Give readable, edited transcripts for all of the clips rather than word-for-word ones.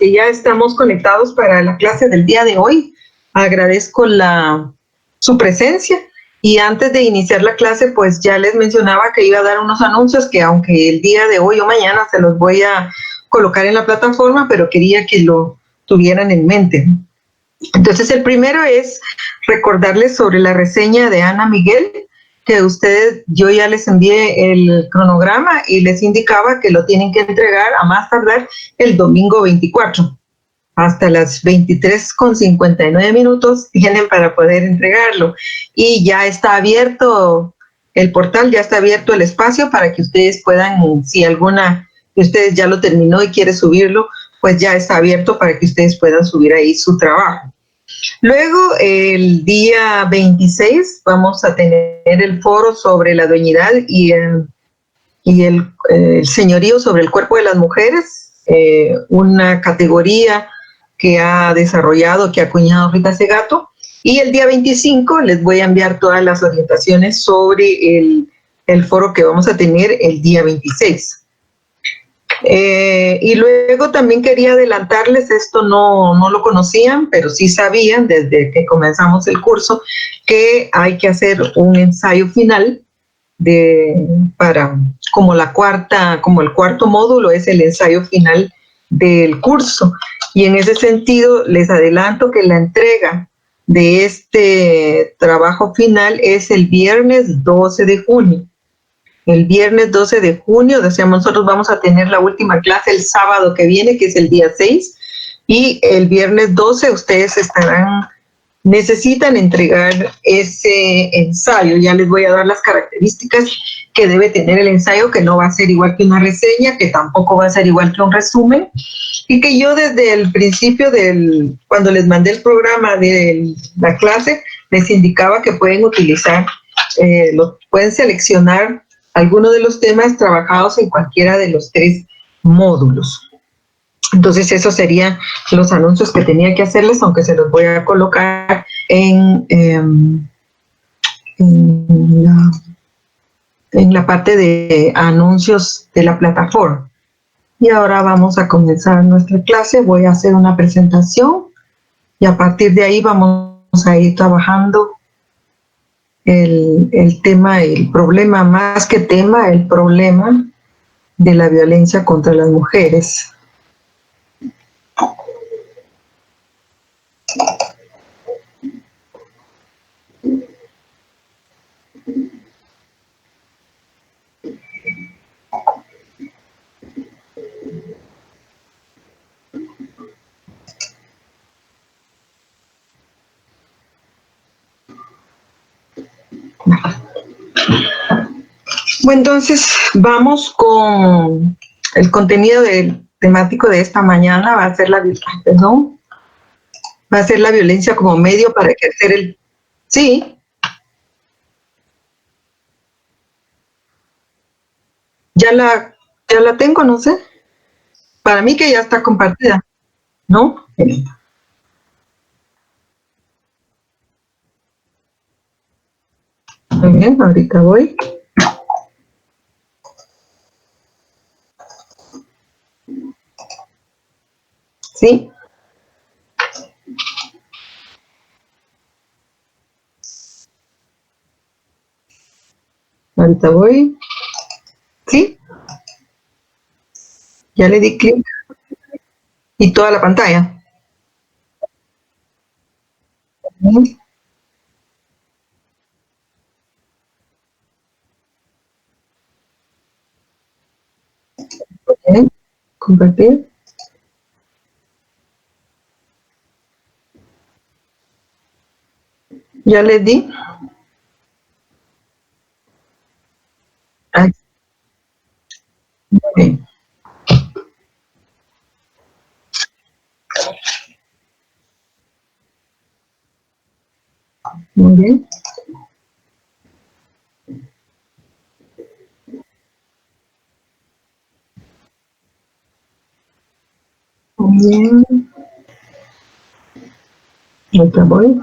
que ya estamos conectados para la clase del día de hoy. Agradezco su presencia y antes de iniciar la clase, pues ya les mencionaba que iba a dar unos anuncios que aunque el día de hoy o mañana se los voy a colocar en la plataforma, pero quería que lo tuvieran en mente. Entonces, el primero es recordarles sobre la reseña de Ana Miguel, que yo ya les envié el cronograma y les indicaba que lo tienen que entregar a más tardar el domingo 24. Hasta las 23:59 tienen para poder entregarlo. Y ya está abierto el portal, ya está abierto el espacio para que ustedes puedan, si alguna de ustedes ya lo terminó y quiere subirlo, pues ya está abierto para que ustedes puedan subir ahí su trabajo. Luego, el día 26, vamos a tener el foro sobre la dueñidad y el señorío sobre el cuerpo de las mujeres, una categoría que ha desarrollado, que ha acuñado Rita Segato. Y el día 25 les voy a enviar todas las orientaciones sobre el foro que vamos a tener el día 26. Y luego también quería adelantarles, esto no lo conocían, pero sí sabían desde que comenzamos el curso, que hay que hacer un ensayo final como el cuarto módulo es el ensayo final del curso. Y en ese sentido les adelanto que la entrega de este trabajo final es el viernes 12 de junio. El viernes 12 de junio, decíamos, nosotros vamos a tener la última clase el sábado que viene, que es el día 6, y el viernes 12 ustedes necesitan entregar ese ensayo. Ya les voy a dar las características que debe tener el ensayo, que no va a ser igual que una reseña, que tampoco va a ser igual que un resumen, y que yo desde el principio cuando les mandé el programa de la clase, les indicaba que pueden utilizar, pueden seleccionar algunos de los temas trabajados en cualquiera de los 3 módulos. Entonces, esos serían los anuncios que tenía que hacerles, aunque se los voy a colocar en la parte de anuncios de la plataforma. Y ahora vamos a comenzar nuestra clase. Voy a hacer una presentación y a partir de ahí vamos a ir trabajando el tema, el problema, más que tema, el problema de la violencia contra las mujeres. Bueno, entonces vamos con el contenido temático de esta mañana. Va a ser la violencia como medio para ejercer el... Sí, ya la tengo, no sé. Para mí que ya está compartida, ¿no? Muy bien, ahorita voy. Sí. Ahorita voy. Sí. Ya le di clic. Y toda la pantalla. Muy bien. Compartir. Ya le di. Ahí. Muy bien. Muy bien. Muy bien. Ahorita voy.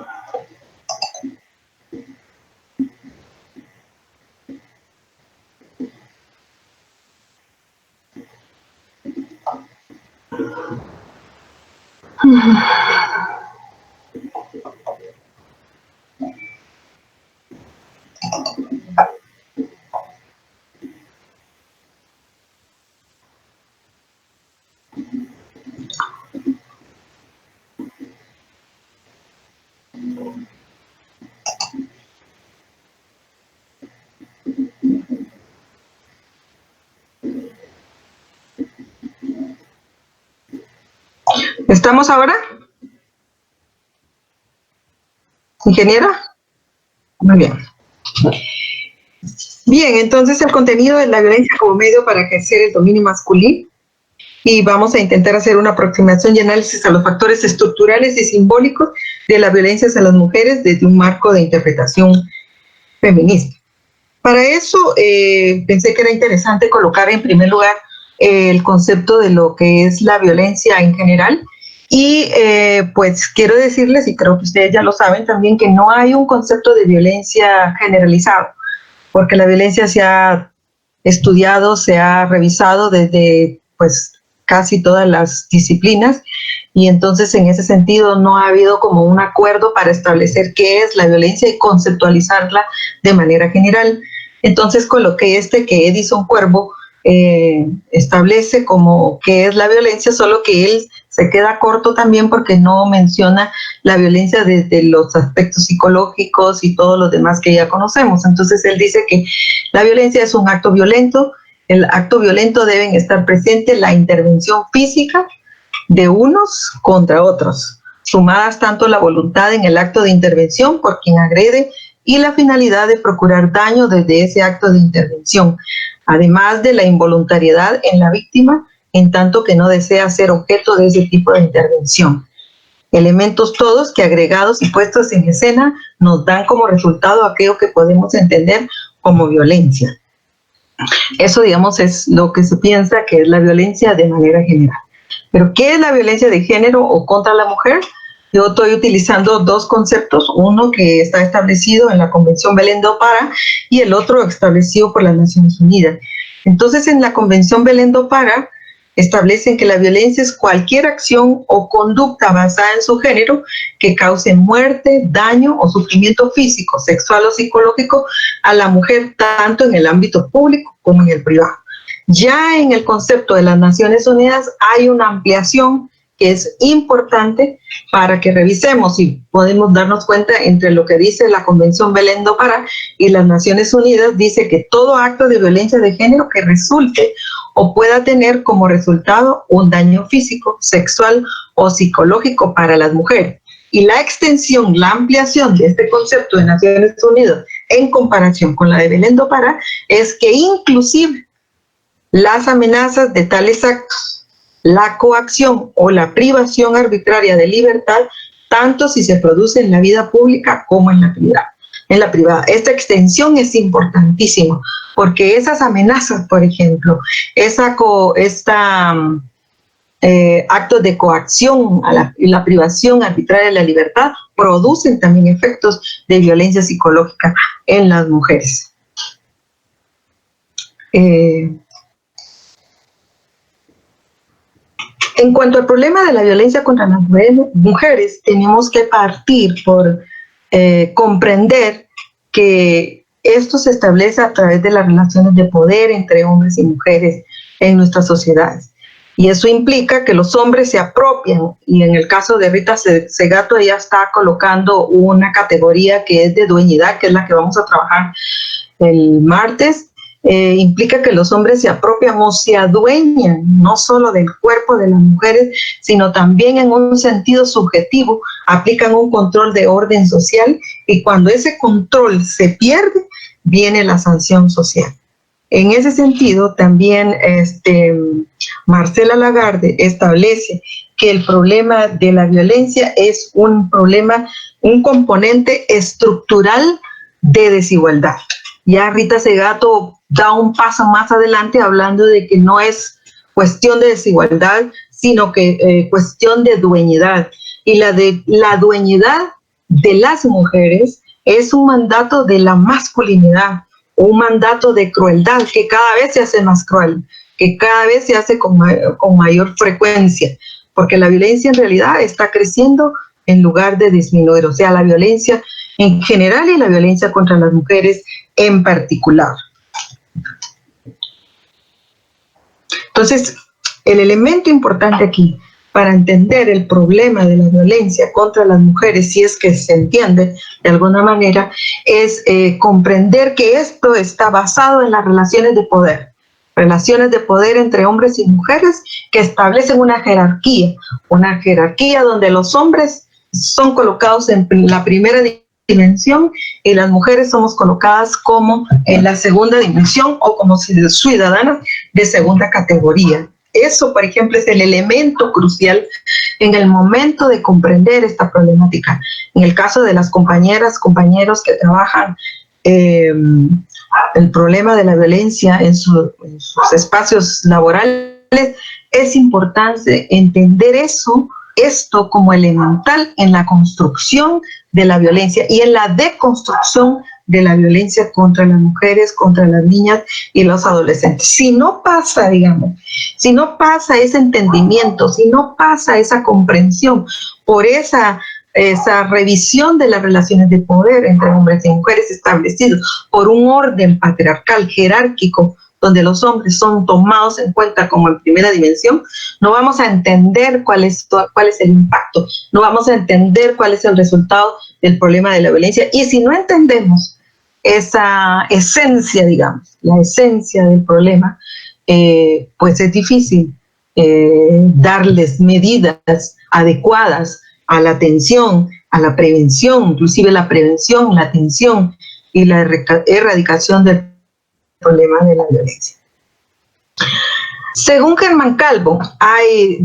¿Estamos ahora? ¿Ingeniera? Muy bien. Bien, entonces el contenido de la violencia como medio para ejercer el dominio masculino, y vamos a intentar hacer una aproximación y análisis a los factores estructurales y simbólicos de la violencia hacia las mujeres desde un marco de interpretación feminista. Para eso pensé que era interesante colocar en primer lugar el concepto de lo que es la violencia en general. Y pues quiero decirles, y creo que ustedes ya lo saben también, que no hay un concepto de violencia generalizado, porque la violencia se ha estudiado, se ha revisado desde pues casi todas las disciplinas, y entonces en ese sentido no ha habido como un acuerdo para establecer qué es la violencia y conceptualizarla de manera general. Entonces coloqué que Edison Cuervo establece como qué es la violencia, solo que él se queda corto también porque no menciona la violencia desde los aspectos psicológicos y todos los demás que ya conocemos. Entonces él dice que la violencia es un acto violento. El acto violento deben estar presentes la intervención física de unos contra otros, sumadas tanto la voluntad en el acto de intervención por quien agrede y la finalidad de procurar daño desde ese acto de intervención, además de la involuntariedad en la víctima, en tanto que no desea ser objeto de ese tipo de intervención. Elementos todos que agregados y puestos en escena nos dan como resultado aquello que podemos entender como violencia. Eso, digamos, es lo que se piensa que es la violencia de manera general. Pero, ¿qué es la violencia de género o contra la mujer? Yo estoy utilizando dos conceptos, uno que está establecido en la Convención Belén do Pará y el otro establecido por las Naciones Unidas. Entonces, en la Convención Belén do Pará establecen que la violencia es cualquier acción o conducta basada en su género que cause muerte, daño o sufrimiento físico, sexual o psicológico a la mujer, tanto en el ámbito público como en el privado. Ya en el concepto de las Naciones Unidas hay una ampliación que es importante para que revisemos y podemos darnos cuenta entre lo que dice la Convención Belén do Pará y las Naciones Unidas. Dice que todo acto de violencia de género que resulte o pueda tener como resultado un daño físico, sexual o psicológico para las mujeres. Y la extensión, la ampliación de este concepto de Naciones Unidas en comparación con la de Belén do Pará es que inclusive las amenazas de tales actos, la coacción o la privación arbitraria de libertad, tanto si se produce en la vida pública como en la privada. Esta extensión es importantísima porque esas amenazas, por ejemplo, actos de coacción y la privación arbitraria de la libertad producen también efectos de violencia psicológica en las mujeres. En cuanto al problema de la violencia contra las mujeres, tenemos que partir por comprender que esto se establece a través de las relaciones de poder entre hombres y mujeres en nuestras sociedades. Y eso implica que los hombres se apropian, y en el caso de Rita Segato, ella está colocando una categoría que es de dueñidad, que es la que vamos a trabajar el martes. Implica que los hombres se apropian o se adueñan no solo del cuerpo de las mujeres, sino también en un sentido subjetivo, aplican un control de orden social, y cuando ese control se pierde, viene la sanción social. En ese sentido, también Marcela Lagarde establece que el problema de la violencia es un componente estructural de desigualdad. Ya Rita Segato da un paso más adelante hablando de que no es cuestión de desigualdad, sino que cuestión de dueñidad. Y la dueñidad de las mujeres es un mandato de la masculinidad, un mandato de crueldad que cada vez se hace más cruel, que cada vez se hace con mayor frecuencia. porque la violencia en realidad está creciendo en lugar de disminuir, o sea, la violencia en general y la violencia contra las mujeres en particular. Entonces, el elemento importante aquí para entender el problema de la violencia contra las mujeres, si es que se entiende de alguna manera, es comprender que esto está basado en las relaciones de poder entre hombres y mujeres que establecen una jerarquía donde los hombres son colocados en la primera dimensión y las mujeres somos colocadas como en la segunda dimensión o como ciudadanas de segunda categoría. Eso, por ejemplo, es el elemento crucial en el momento de comprender esta problemática. En el caso de las compañeros que trabajan el problema de la violencia en sus espacios laborales, es importante entender esto como elemental en la construcción de la violencia y en la deconstrucción de la violencia contra las mujeres, contra las niñas y los adolescentes. Si no pasa, si no pasa ese entendimiento, si no pasa esa comprensión por esa revisión de las relaciones de poder entre hombres y mujeres establecidos por un orden patriarcal, jerárquico, donde los hombres son tomados en cuenta como en primera dimensión, no vamos a entender cuál es el impacto, no vamos a entender cuál es el resultado del problema de la violencia. Y si no entendemos esa esencia, la esencia del problema, pues es difícil darles medidas adecuadas a la atención, a la prevención, inclusive la prevención, la atención y la erradicación del problema de la violencia. Según Germán Calvo, hay,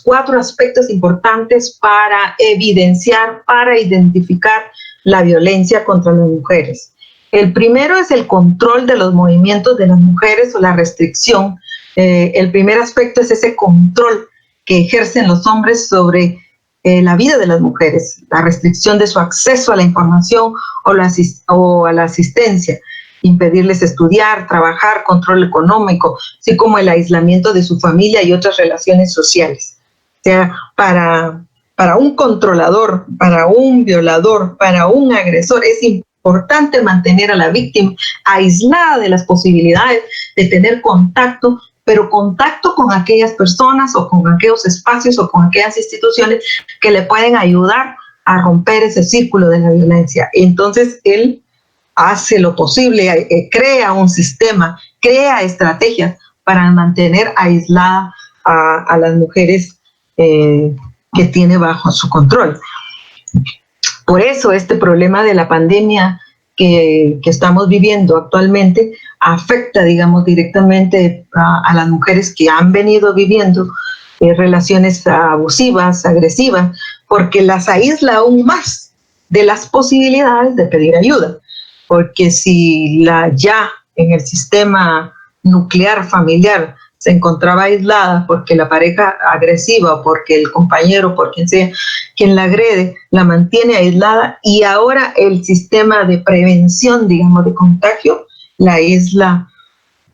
4 aspectos importantes para evidenciar, para identificar la violencia contra las mujeres. El primero es el control de los movimientos de las mujeres o la restricción. El primer aspecto es ese control que ejercen los hombres sobre la vida de las mujeres, la restricción de su acceso a la información o a la asistencia, impedirles estudiar, trabajar, control económico, así como el aislamiento de su familia y otras relaciones sociales. O sea, para un controlador, para un violador, para un agresor, es importante mantener a la víctima aislada de las posibilidades de tener contacto, pero contacto con aquellas personas o con aquellos espacios o con aquellas instituciones que le pueden ayudar a romper ese círculo de la violencia. Entonces, él hace lo posible, crea un sistema, crea estrategias para mantener aislada a las mujeres que tiene bajo su control. Por eso este problema de la pandemia que estamos viviendo actualmente afecta, directamente a las mujeres que han venido viviendo relaciones abusivas, agresivas, porque las aísla aún más de las posibilidades de pedir ayuda. Porque si ya en el sistema nuclear familiar se encontraba aislada porque la pareja agresiva o porque el compañero, por quien sea, quien la agrede, la mantiene aislada, y ahora el sistema de prevención, de contagio, la aísla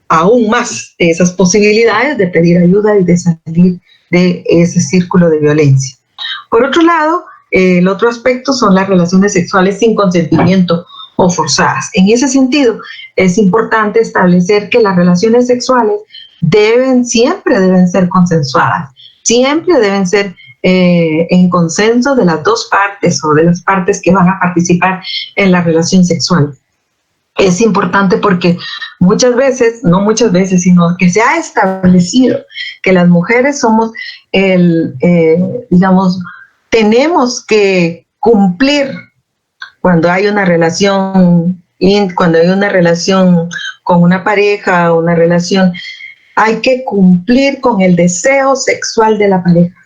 aún más de esas posibilidades de pedir ayuda y de salir de ese círculo de violencia. Por otro lado, el otro aspecto son las relaciones sexuales sin consentimiento o forzadas. En ese sentido, es importante establecer que las relaciones sexuales siempre deben ser consensuadas, siempre deben ser en consenso de las dos partes o de las partes que van a participar en la relación sexual. Es importante porque muchas veces, no muchas veces, sino que se ha establecido que las mujeres somos tenemos que cumplir cuando hay una relación con una pareja, una relación, hay que cumplir con el deseo sexual de la pareja.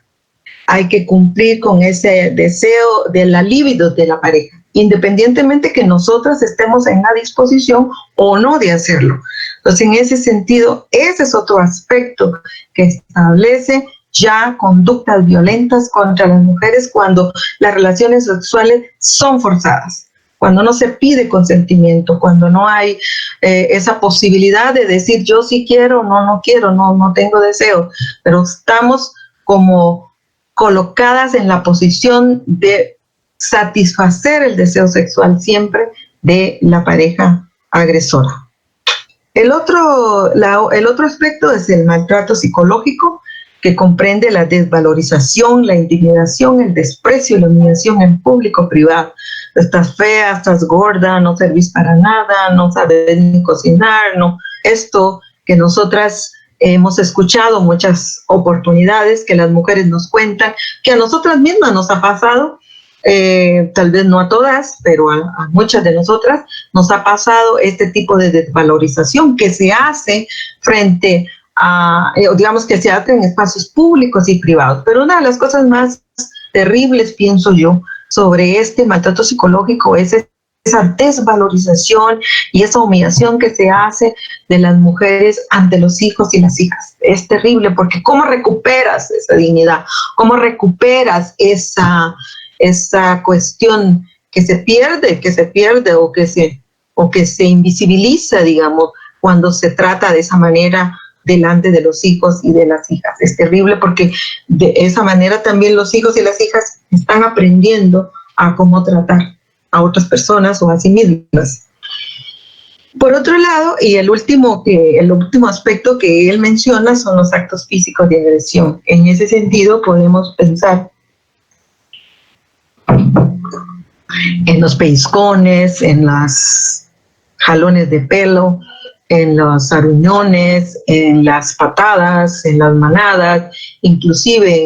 Hay que cumplir con ese deseo de la libido de la pareja, independientemente que nosotras estemos en la disposición o no de hacerlo. Entonces, en ese sentido, ese es otro aspecto que establece ya conductas violentas contra las mujeres cuando las relaciones sexuales son forzadas, cuando no se pide consentimiento, cuando no hay esa posibilidad de decir yo sí quiero, no quiero, no tengo deseo, pero estamos como colocadas en la posición de satisfacer el deseo sexual siempre de la pareja agresora. El otro aspecto es el maltrato psicológico, que comprende la desvalorización, la intimidación, el desprecio y la humillación en público o privado. Estás fea, estás gorda, no servís para nada, no sabes ni cocinar, no. Esto que nosotras hemos escuchado muchas oportunidades que las mujeres nos cuentan, que a nosotras mismas nos ha pasado, tal vez no a todas, pero a muchas de nosotras nos ha pasado este tipo de desvalorización que se hace frente a, digamos que se hace en espacios públicos y privados. Pero una de las cosas más terribles, pienso yo, sobre este maltrato psicológico es esa desvalorización y esa humillación que se hace de las mujeres ante los hijos y las hijas. Es terrible porque ¿cómo recuperas esa dignidad? ¿Cómo recuperas esa cuestión que se pierde o que se invisibiliza, digamos, cuando se trata de esa manera delante de los hijos y de las hijas? Es terrible porque de esa manera también los hijos y las hijas están aprendiendo a cómo tratar a otras personas o a sí mismas. Por otro lado, y el último aspecto que él menciona son los actos físicos de agresión. En ese sentido podemos pensar en los pellizcones, en los jalones de pelo, en los aruñones, en las patadas, en las manadas, inclusive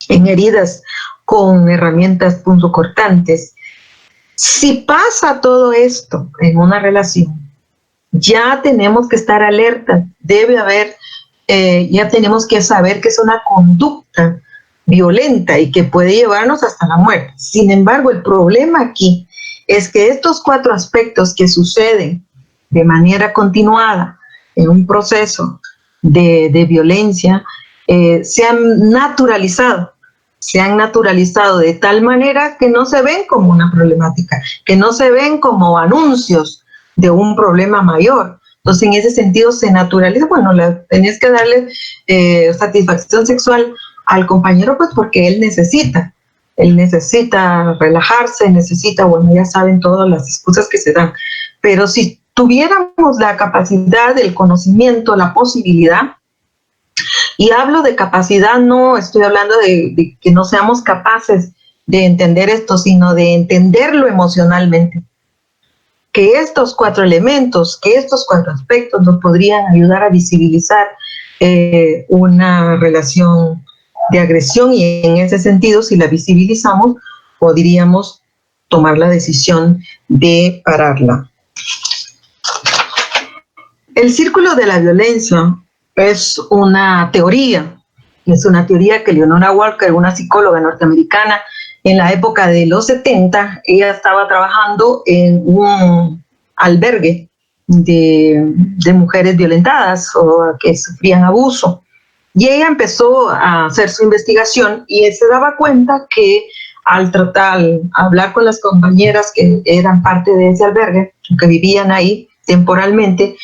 en heridas con herramientas punzocortantes. Si pasa todo esto en una relación, ya tenemos que estar alerta, ya tenemos que saber que es una conducta violenta y que puede llevarnos hasta la muerte. Sin embargo, el problema aquí es que estos 4 aspectos que suceden de manera continuada en un proceso de violencia se han naturalizado de tal manera que no se ven como una problemática, que no se ven como anuncios de un problema mayor. Entonces, en ese sentido se naturaliza. Bueno, tenés que darle satisfacción sexual al compañero, pues porque él necesita relajarse, bueno, ya saben todas las excusas que se dan. Pero si tuviéramos la capacidad, el conocimiento, la posibilidad, y hablo de capacidad, no estoy hablando de que no seamos capaces de entender esto, sino de entenderlo emocionalmente, que estos 4 elementos, que estos 4 aspectos nos podrían ayudar a visibilizar una relación de agresión, y en ese sentido, si la visibilizamos, podríamos tomar la decisión de pararla. El círculo de la violencia es una teoría que Leonora Walker, una psicóloga norteamericana, en la época de los 70, ella estaba trabajando en un albergue de mujeres violentadas o que sufrían abuso. Y ella empezó a hacer su investigación y se daba cuenta que al hablar con las compañeras que eran parte de ese albergue, que vivían ahí temporalmente,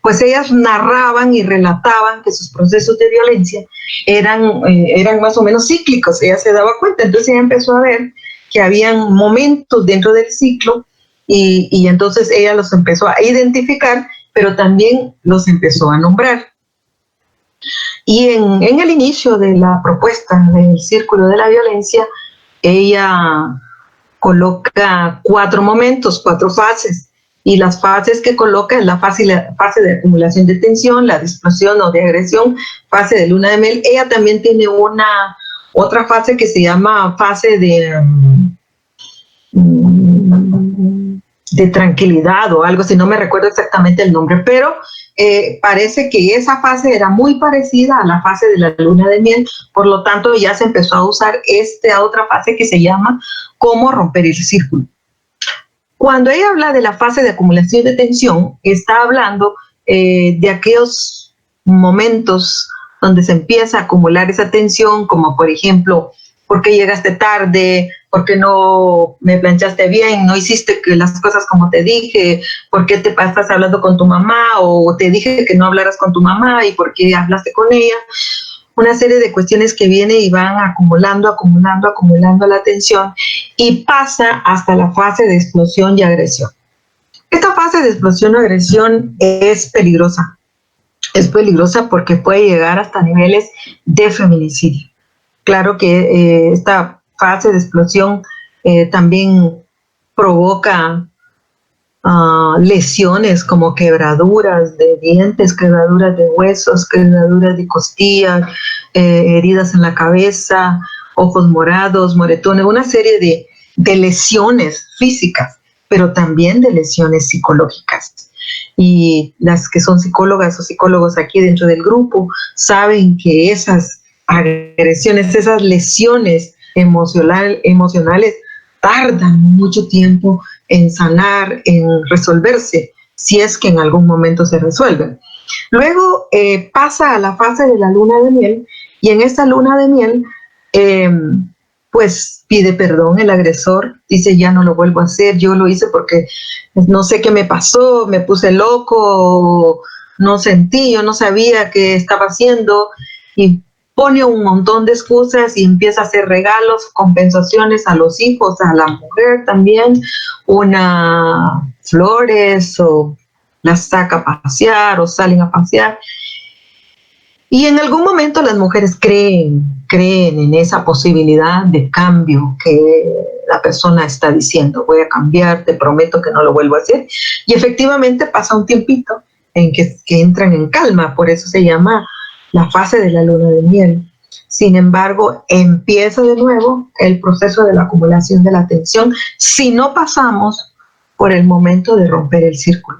pues ellas narraban y relataban que sus procesos de violencia eran más o menos cíclicos. Ella se daba cuenta, entonces ella empezó a ver que habían momentos dentro del ciclo y entonces ella los empezó a identificar, pero también los empezó a nombrar. Y en el inicio de la propuesta del círculo de la violencia, ella coloca 4 momentos, 4 fases, y las fases que coloca es la fase de acumulación de tensión, la de explosión o de agresión, fase de luna de miel. Ella también tiene otra fase que se llama fase de tranquilidad o algo, si no me recuerdo exactamente el nombre, pero parece que esa fase era muy parecida a la fase de la luna de miel, por lo tanto ya se empezó a usar esta otra fase que se llama cómo romper el círculo. Cuando ella habla de la fase de acumulación de tensión, está hablando de aquellos momentos donde se empieza a acumular esa tensión, como por ejemplo, ¿por qué llegaste tarde? ¿Por qué no me planchaste bien? ¿No hiciste las cosas como te dije? ¿Por qué te estás hablando con tu mamá? ¿O te dije que no hablaras con tu mamá y por qué hablaste con ella? una serie de cuestiones que vienen y van acumulando la tensión y pasa hasta la fase de explosión y agresión. Esta fase de explosión o agresión es peligrosa. Es peligrosa porque puede llegar hasta niveles de feminicidio. Claro que esta fase de explosión también provoca lesiones como quebraduras de dientes, quebraduras de huesos, quebraduras de costillas, heridas en la cabeza, ojos morados, moretones, una serie de lesiones físicas, pero también de lesiones psicológicas. Y las que son psicólogas o psicólogos aquí dentro del grupo saben que esas agresiones, esas lesiones emocionales tardan mucho tiempo en sanar, en resolverse, si es que en algún momento se resuelven. Luego pasa a la fase de la luna de miel, y en esta luna de miel pues pide perdón el agresor, dice ya no lo vuelvo a hacer, yo lo hice porque no sé qué me pasó, me puse loco, no sentí, yo no sabía qué estaba haciendo, y pone un montón de excusas y empieza a hacer regalos, compensaciones a los hijos, a la mujer también, flores, o las saca a pasear o salen a pasear. Y en algún momento las mujeres creen en esa posibilidad de cambio que la persona está diciendo, voy a cambiar, te prometo que no lo vuelvo a hacer. Y efectivamente pasa un tiempito en que entran en calma, por eso se llama la fase de la luna de miel. Sin embargo, empieza de nuevo el proceso de la acumulación de la tensión si no pasamos por el momento de romper el círculo.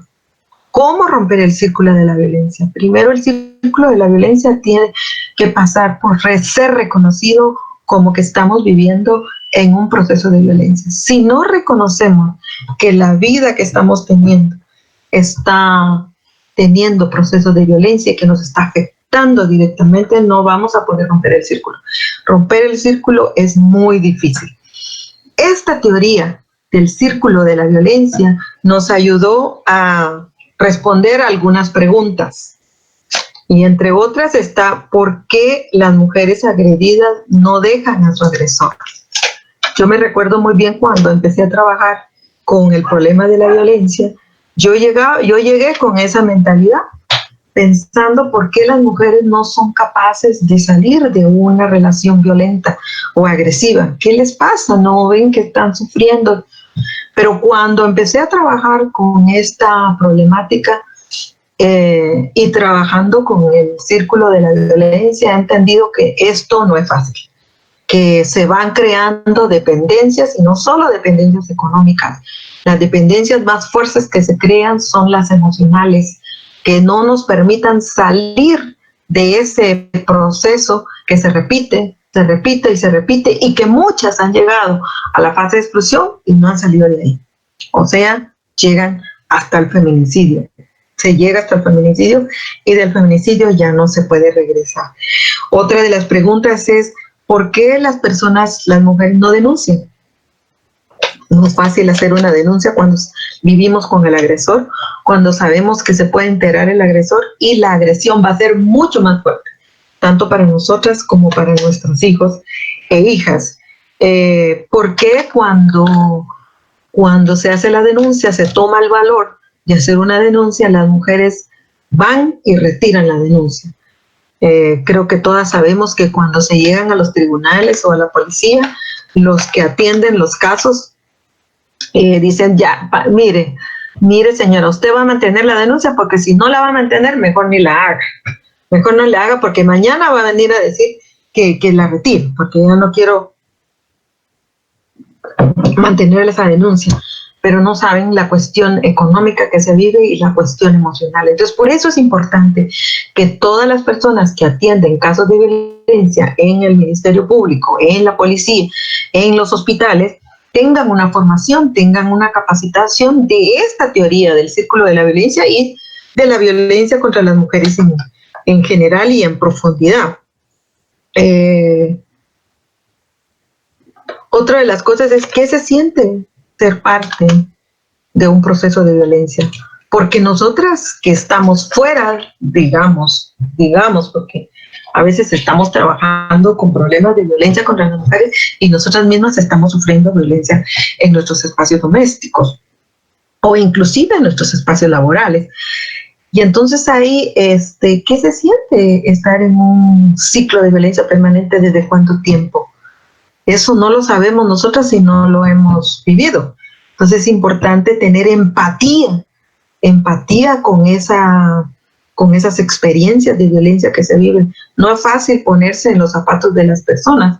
¿Cómo romper el círculo de la violencia? Primero, el círculo de la violencia tiene que pasar por ser reconocido como que estamos viviendo en un proceso de violencia. Si no reconocemos que la vida que estamos teniendo está teniendo procesos de violencia que nos está afectando directamente, no vamos a poder romper el círculo. Romper el círculo es muy difícil. Esta teoría del círculo de la violencia nos ayudó a responder a algunas preguntas. Y entre otras está ¿por qué las mujeres agredidas no dejan a su agresor? Yo me recuerdo muy bien cuando empecé a trabajar con el problema de la violencia, yo llegué con esa mentalidad, pensando por qué las mujeres no son capaces de salir de una relación violenta o agresiva. ¿Qué les pasa? ¿No ven que están sufriendo? Pero cuando empecé a trabajar con esta problemática y trabajando con el círculo de la violencia, he entendido que esto no es fácil, que se van creando dependencias, y no solo dependencias económicas. Las dependencias más fuertes que se crean son las emocionales, que no nos permitan salir de ese proceso que se repite y que muchas han llegado a la fase de explosión y no han salido de ahí. O sea, llegan hasta el feminicidio. Se llega hasta el feminicidio y del feminicidio ya no se puede regresar. Otra de las preguntas es, ¿por qué las mujeres no denuncian? No es fácil hacer una denuncia cuando vivimos con el agresor, cuando sabemos que se puede enterar el agresor y la agresión va a ser mucho más fuerte, tanto para nosotras como para nuestros hijos e hijas. ¿Por qué cuando se hace la denuncia, se toma el valor de hacer una denuncia, las mujeres van y retiran la denuncia? Creo que todas sabemos que cuando se llegan a los tribunales o a la policía, los que atienden los casos dicen, ya, mire señora, usted va a mantener la denuncia, porque si no la va a mantener, mejor ni la haga. Mejor no la haga, porque mañana va a venir a decir que la retire, porque yo no quiero mantener esa denuncia. Pero no saben la cuestión económica que se vive y la cuestión emocional. Entonces, por eso es importante que todas las personas que atienden casos de violencia en el Ministerio Público, en la policía, en los hospitales, tengan una formación, tengan una capacitación de esta teoría del círculo de la violencia y de la violencia contra las mujeres en general y en profundidad. Otra de las cosas es ¿qué se siente ser parte de un proceso de violencia? Porque nosotras que estamos fuera, digamos, porque A veces estamos trabajando con problemas de violencia contra las mujeres y nosotras mismas estamos sufriendo violencia en nuestros espacios domésticos o inclusive en nuestros espacios laborales. Y entonces ahí, ¿qué se siente estar en un ciclo de violencia permanente? ¿Desde cuánto tiempo? Eso no lo sabemos nosotras si no lo hemos vivido. Entonces es importante tener empatía con esas experiencias de violencia que se viven. No es fácil ponerse en los zapatos de las personas,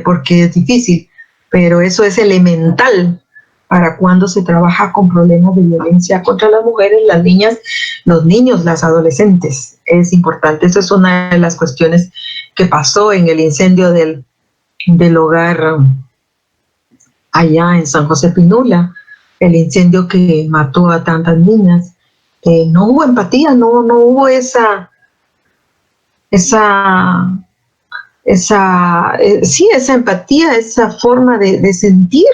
porque es difícil, pero eso es elemental para cuando se trabaja con problemas de violencia contra las mujeres, las niñas, los niños, las adolescentes. Es importante. Eso es una de las cuestiones que pasó en el incendio del hogar allá en San José Pinula, el incendio que mató a tantas niñas. No hubo empatía, no hubo esa empatía, esa forma de sentir.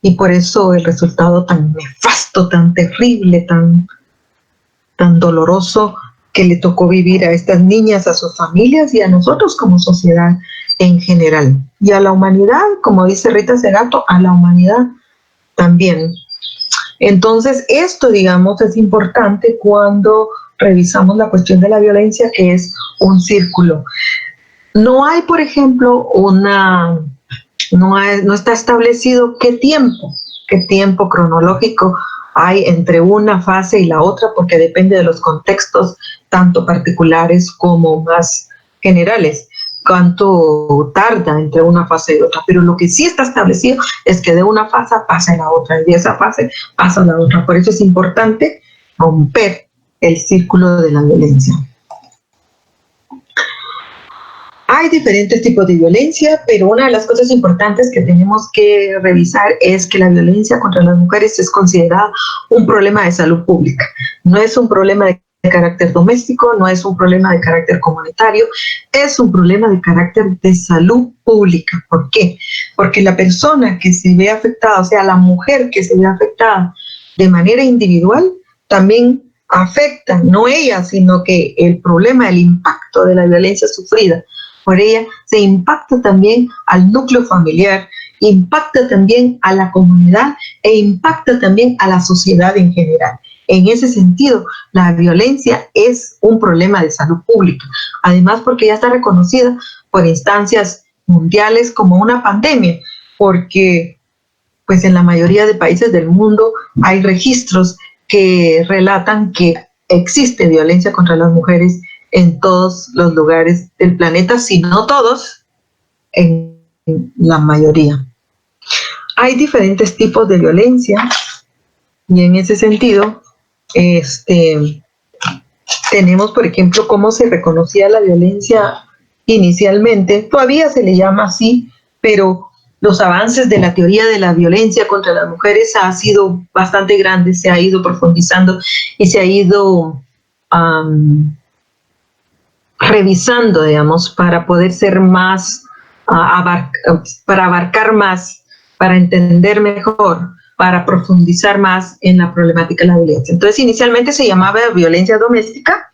Y por eso el resultado tan nefasto, tan terrible, tan doloroso que le tocó vivir a estas niñas, a sus familias y a nosotros como sociedad en general. Y a la humanidad, como dice Rita Segato, a la humanidad también. Entonces, esto, digamos, es importante cuando revisamos la cuestión de la violencia, que es un círculo. No hay, por ejemplo, no está establecido qué tiempo cronológico hay entre una fase y la otra, porque depende de los contextos, tanto particulares como más generales, cuánto tarda entre una fase y otra. Pero lo que sí está establecido es que de una fase pasa a la otra, y de esa fase pasa a la otra. Por eso es importante romper el círculo de la violencia. Hay diferentes tipos de violencia, pero una de las cosas importantes que tenemos que revisar es que la violencia contra las mujeres es considerada un problema de salud pública. No es un problema de carácter doméstico, no es un problema de carácter comunitario, es un problema de carácter de salud pública. ¿Por qué? Porque la persona que se ve afectada, o sea, la mujer que se ve afectada de manera individual, también afecta, no ella, sino que el problema, el impacto de la violencia sufrida por ella, se impacta también al núcleo familiar, impacta también a la comunidad e impacta también a la sociedad en general. En ese sentido, la violencia es un problema de salud pública, además porque ya está reconocida por instancias mundiales como una pandemia, porque pues en la mayoría de países del mundo hay registros que relatan que existe violencia contra las mujeres en todos los lugares del planeta, si no todos, en la mayoría. Hay diferentes tipos de violencia y en ese sentido, tenemos, por ejemplo, cómo se reconocía la violencia inicialmente. Todavía se le llama así, pero los avances de la teoría de la violencia contra las mujeres ha sido bastante grande, se ha ido profundizando y se ha ido revisando, digamos, para poder ser más, para abarcar más, para entender mejor, para profundizar más en la problemática de la violencia. Entonces, inicialmente se llamaba violencia doméstica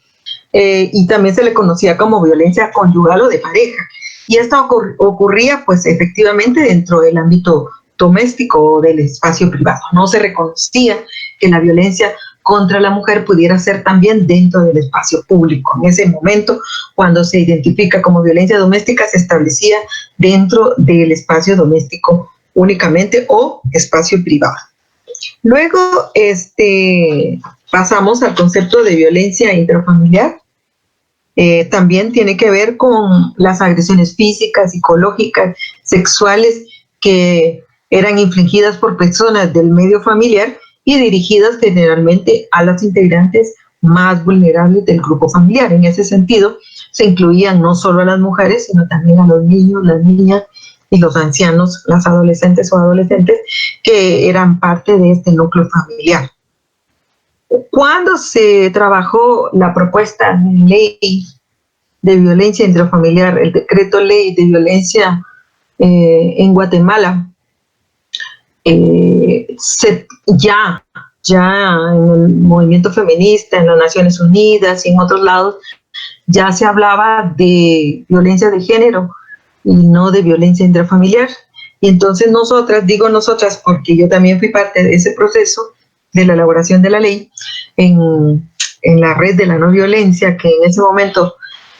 y también se le conocía como violencia conyugal o de pareja. Y esto ocurría, pues, efectivamente dentro del ámbito doméstico o del espacio privado. No se reconocía que la violencia contra la mujer pudiera ser también dentro del espacio público. En ese momento, cuando se identifica como violencia doméstica, se establecía dentro del espacio doméstico únicamente o espacio privado. Luego, pasamos al concepto de violencia intrafamiliar. También tiene que ver con las agresiones físicas, psicológicas, sexuales que eran infligidas por personas del medio familiar y dirigidas generalmente a las integrantes más vulnerables del grupo familiar. En ese sentido, se incluían no solo a las mujeres, sino también a los niños, las niñas y los ancianos, las adolescentes o adolescentes que eran parte de este núcleo familiar. Cuando se trabajó la propuesta de ley de violencia intrafamiliar, el decreto ley de violencia en Guatemala, ya en el movimiento feminista, en las Naciones Unidas y en otros lados, ya se hablaba de violencia de género y no de violencia intrafamiliar. Y entonces nosotras, porque yo también fui parte de ese proceso de la elaboración de la ley en la red de la no violencia, que en ese momento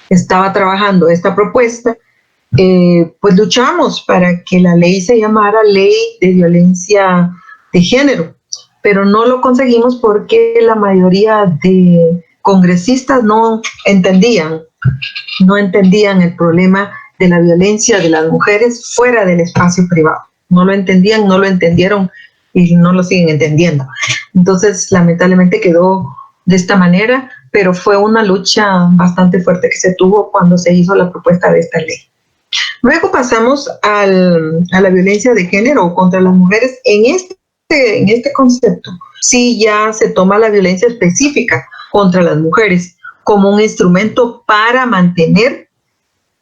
estaba trabajando esta propuesta, pues luchamos para que la ley se llamara Ley de Violencia de Género, pero no lo conseguimos porque la mayoría de congresistas no entendían el problema de la violencia de las mujeres fuera del espacio privado. No lo entendían, no lo entendieron y no lo siguen entendiendo. Entonces, lamentablemente quedó de esta manera, pero fue una lucha bastante fuerte que se tuvo cuando se hizo la propuesta de esta ley. Luego pasamos a la violencia de género contra las mujeres. En este concepto, sí ya se toma la violencia específica contra las mujeres como un instrumento para mantener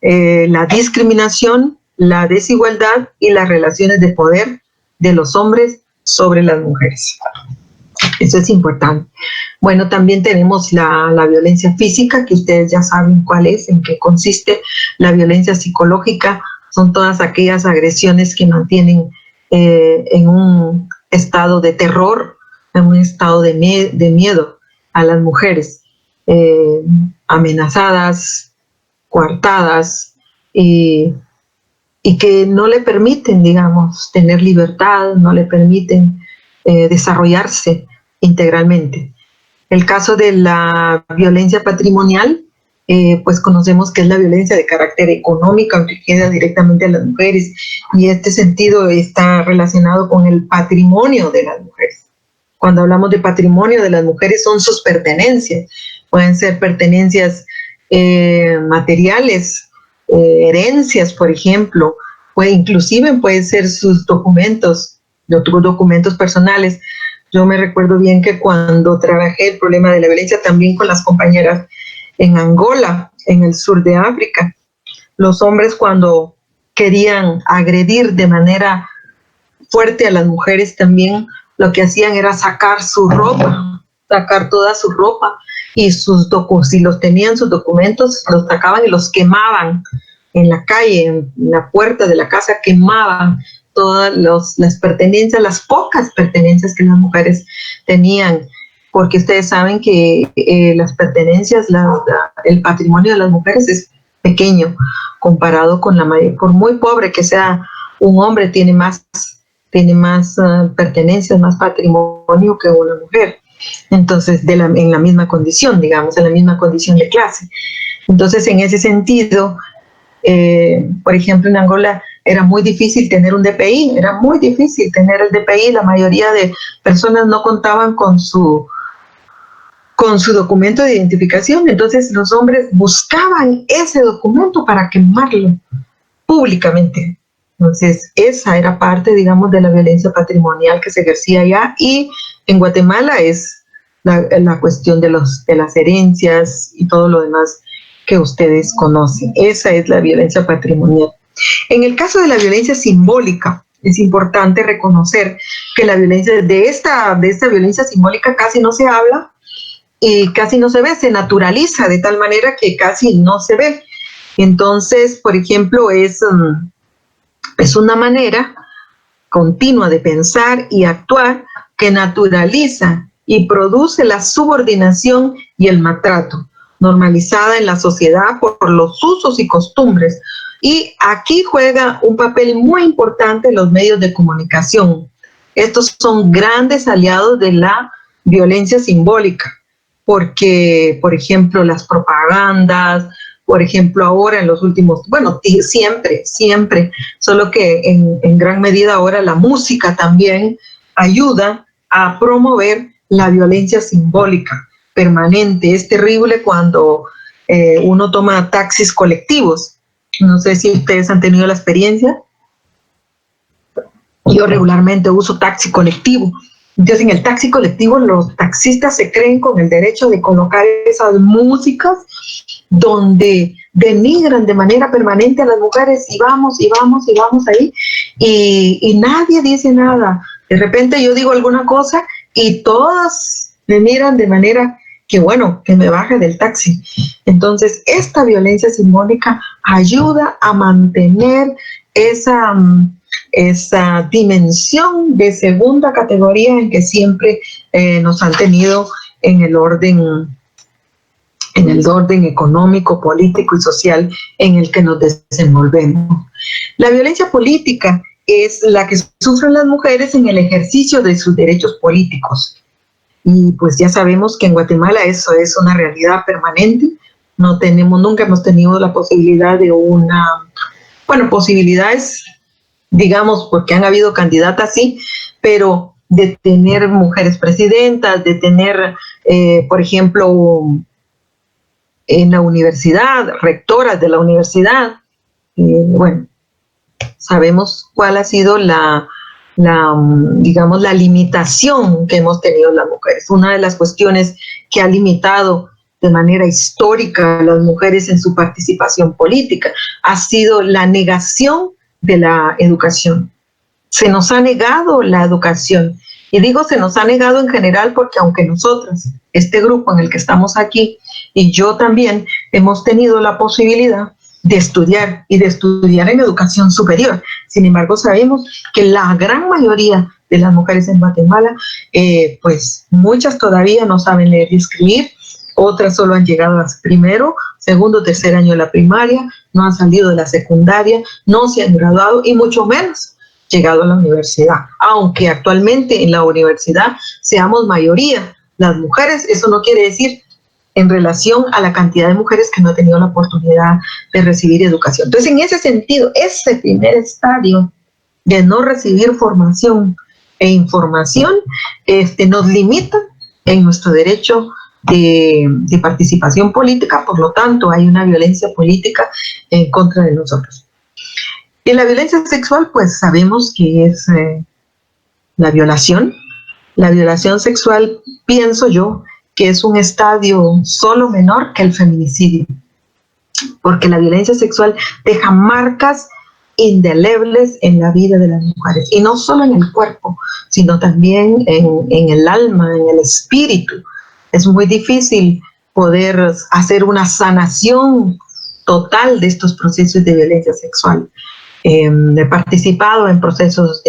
la discriminación, la desigualdad y las relaciones de poder de los hombres sobre las mujeres. Eso es importante. Bueno, también tenemos la violencia física, que ustedes ya saben cuál es, en qué consiste. La violencia psicológica son todas aquellas agresiones que mantienen en un estado de terror, en un estado de miedo a las mujeres, amenazadas, coartadas, y que no le permiten, digamos, tener libertad, no le permiten desarrollarse integralmente. El caso de la violencia patrimonial, pues conocemos que es la violencia de carácter económico, aunque queda directamente a las mujeres, y este sentido está relacionado con el patrimonio de las mujeres. Cuando hablamos de patrimonio de las mujeres son sus pertenencias, pueden ser pertenencias materiales, herencias, por ejemplo, inclusive pueden ser sus documentos personales. Yo me recuerdo bien que cuando trabajé el problema de la violencia también con las compañeras en Angola, en el sur de África, los hombres cuando querían agredir de manera fuerte a las mujeres también lo que hacían era sacar su ropa, sacar toda su ropa y si los tenían sus documentos, los sacaban y los quemaban en la calle, en la puerta de la casa, quemaban todas las pertenencias, las pocas pertenencias que las mujeres tenían, porque ustedes saben que las pertenencias, el patrimonio de las mujeres es pequeño comparado con la mayoría. Por muy pobre que sea un hombre, tiene más pertenencias, más patrimonio que una mujer. Entonces, en la misma condición, digamos, en la misma condición de clase. Entonces, en ese sentido, por ejemplo, en Angola era muy difícil tener un DPI, era muy difícil tener el DPI, la mayoría de personas no contaban con su documento de identificación, entonces los hombres buscaban ese documento para quemarlo públicamente. Entonces, esa era parte, digamos, de la violencia patrimonial que se ejercía allá, y en Guatemala es la cuestión de las herencias y todo lo demás que ustedes conocen. Esa es la violencia patrimonial. En el caso de la violencia simbólica, es importante reconocer que la violencia de esta violencia simbólica casi no se habla y casi no se ve, se naturaliza de tal manera que casi no se ve. Entonces, por ejemplo, es una manera continua de pensar y actuar que naturaliza y produce la subordinación y el maltrato, normalizada en la sociedad por los usos y costumbres. Y aquí juega un papel muy importante los medios de comunicación. Estos son grandes aliados de la violencia simbólica, porque, por ejemplo, las propagandas, por ejemplo, ahora en los últimos, bueno, siempre, solo que en gran medida ahora la música también ayuda a promover la violencia simbólica permanente. Es terrible cuando uno toma taxis colectivos. No sé si ustedes han tenido la experiencia. Yo regularmente uso taxi colectivo. Entonces, en el taxi colectivo, los taxistas se creen con el derecho de colocar esas músicas donde denigran de manera permanente a las mujeres y vamos ahí y nadie dice nada. De repente yo digo alguna cosa y todas me miran de manera que bueno, que me baje del taxi. Entonces, esta violencia simbólica ayuda a mantener esa, esa dimensión de segunda categoría en que siempre nos han tenido en el orden económico, político y social en el que nos desenvolvemos. La violencia política es la que sufren las mujeres en el ejercicio de sus derechos políticos. Y pues ya sabemos que en Guatemala eso es una realidad permanente. Nunca hemos tenido la posibilidad de posibilidades, digamos, porque han habido candidatas, sí, pero de tener mujeres presidentas, de tener, por ejemplo, en la universidad, rectoras de la universidad. Bueno, sabemos cuál ha sido digamos, la limitación que hemos tenido las mujeres. Una de las cuestiones que ha limitado de manera histórica a las mujeres en su participación política ha sido la negación de la educación. Se nos ha negado la educación. Y digo se nos ha negado en general porque aunque nosotras, este grupo en el que estamos aquí, y yo también hemos tenido la posibilidad de estudiar y de estudiar en educación superior. Sin embargo, sabemos que la gran mayoría de las mujeres en Guatemala, pues muchas todavía no saben leer y escribir, otras solo han llegado a primero, segundo, tercer año de la primaria, no han salido de la secundaria, no se han graduado y mucho menos llegado a la universidad. Aunque actualmente en la universidad seamos mayoría las mujeres, eso no quiere decir en relación a la cantidad de mujeres que no han tenido la oportunidad de recibir educación. Entonces, en ese sentido, ese primer estadio de no recibir formación e información nos limita en nuestro derecho de participación política, por lo tanto, hay una violencia política en contra de nosotros. Y la violencia sexual, pues sabemos que es la violación. La violación sexual, pienso yo, que es un estadio solo menor que el feminicidio, porque la violencia sexual deja marcas indelebles en la vida de las mujeres, y no solo en el cuerpo, sino también en el alma, en el espíritu. Es muy difícil poder hacer una sanación total de estos procesos de violencia sexual. He participado en procesos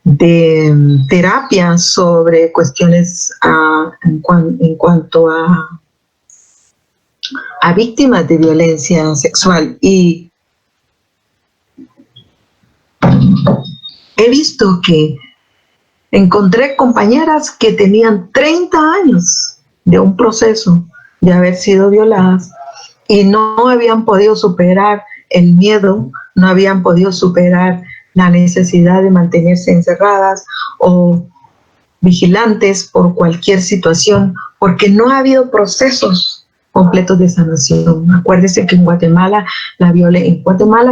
de terapia sobre cuestiones en cuanto a víctimas de violencia sexual, y he visto que encontré compañeras que tenían 30 años de un proceso de haber sido violadas y no habían podido superar el miedo, no habían podido superar la necesidad de mantenerse encerradas o vigilantes por cualquier situación, porque no ha habido procesos completos de sanación. Acuérdense que en Guatemala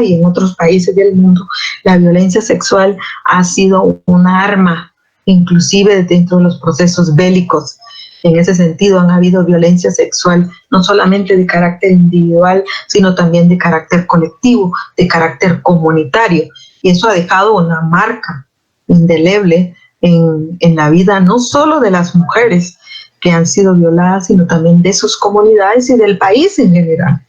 y en otros países del mundo, la violencia sexual ha sido una arma, inclusive dentro de los procesos bélicos. En ese sentido, han habido violencia sexual no solamente de carácter individual, sino también de carácter colectivo, de carácter comunitario. Y eso ha dejado una marca indeleble en la vida no solo de las mujeres que han sido violadas, sino también de sus comunidades y del país en general.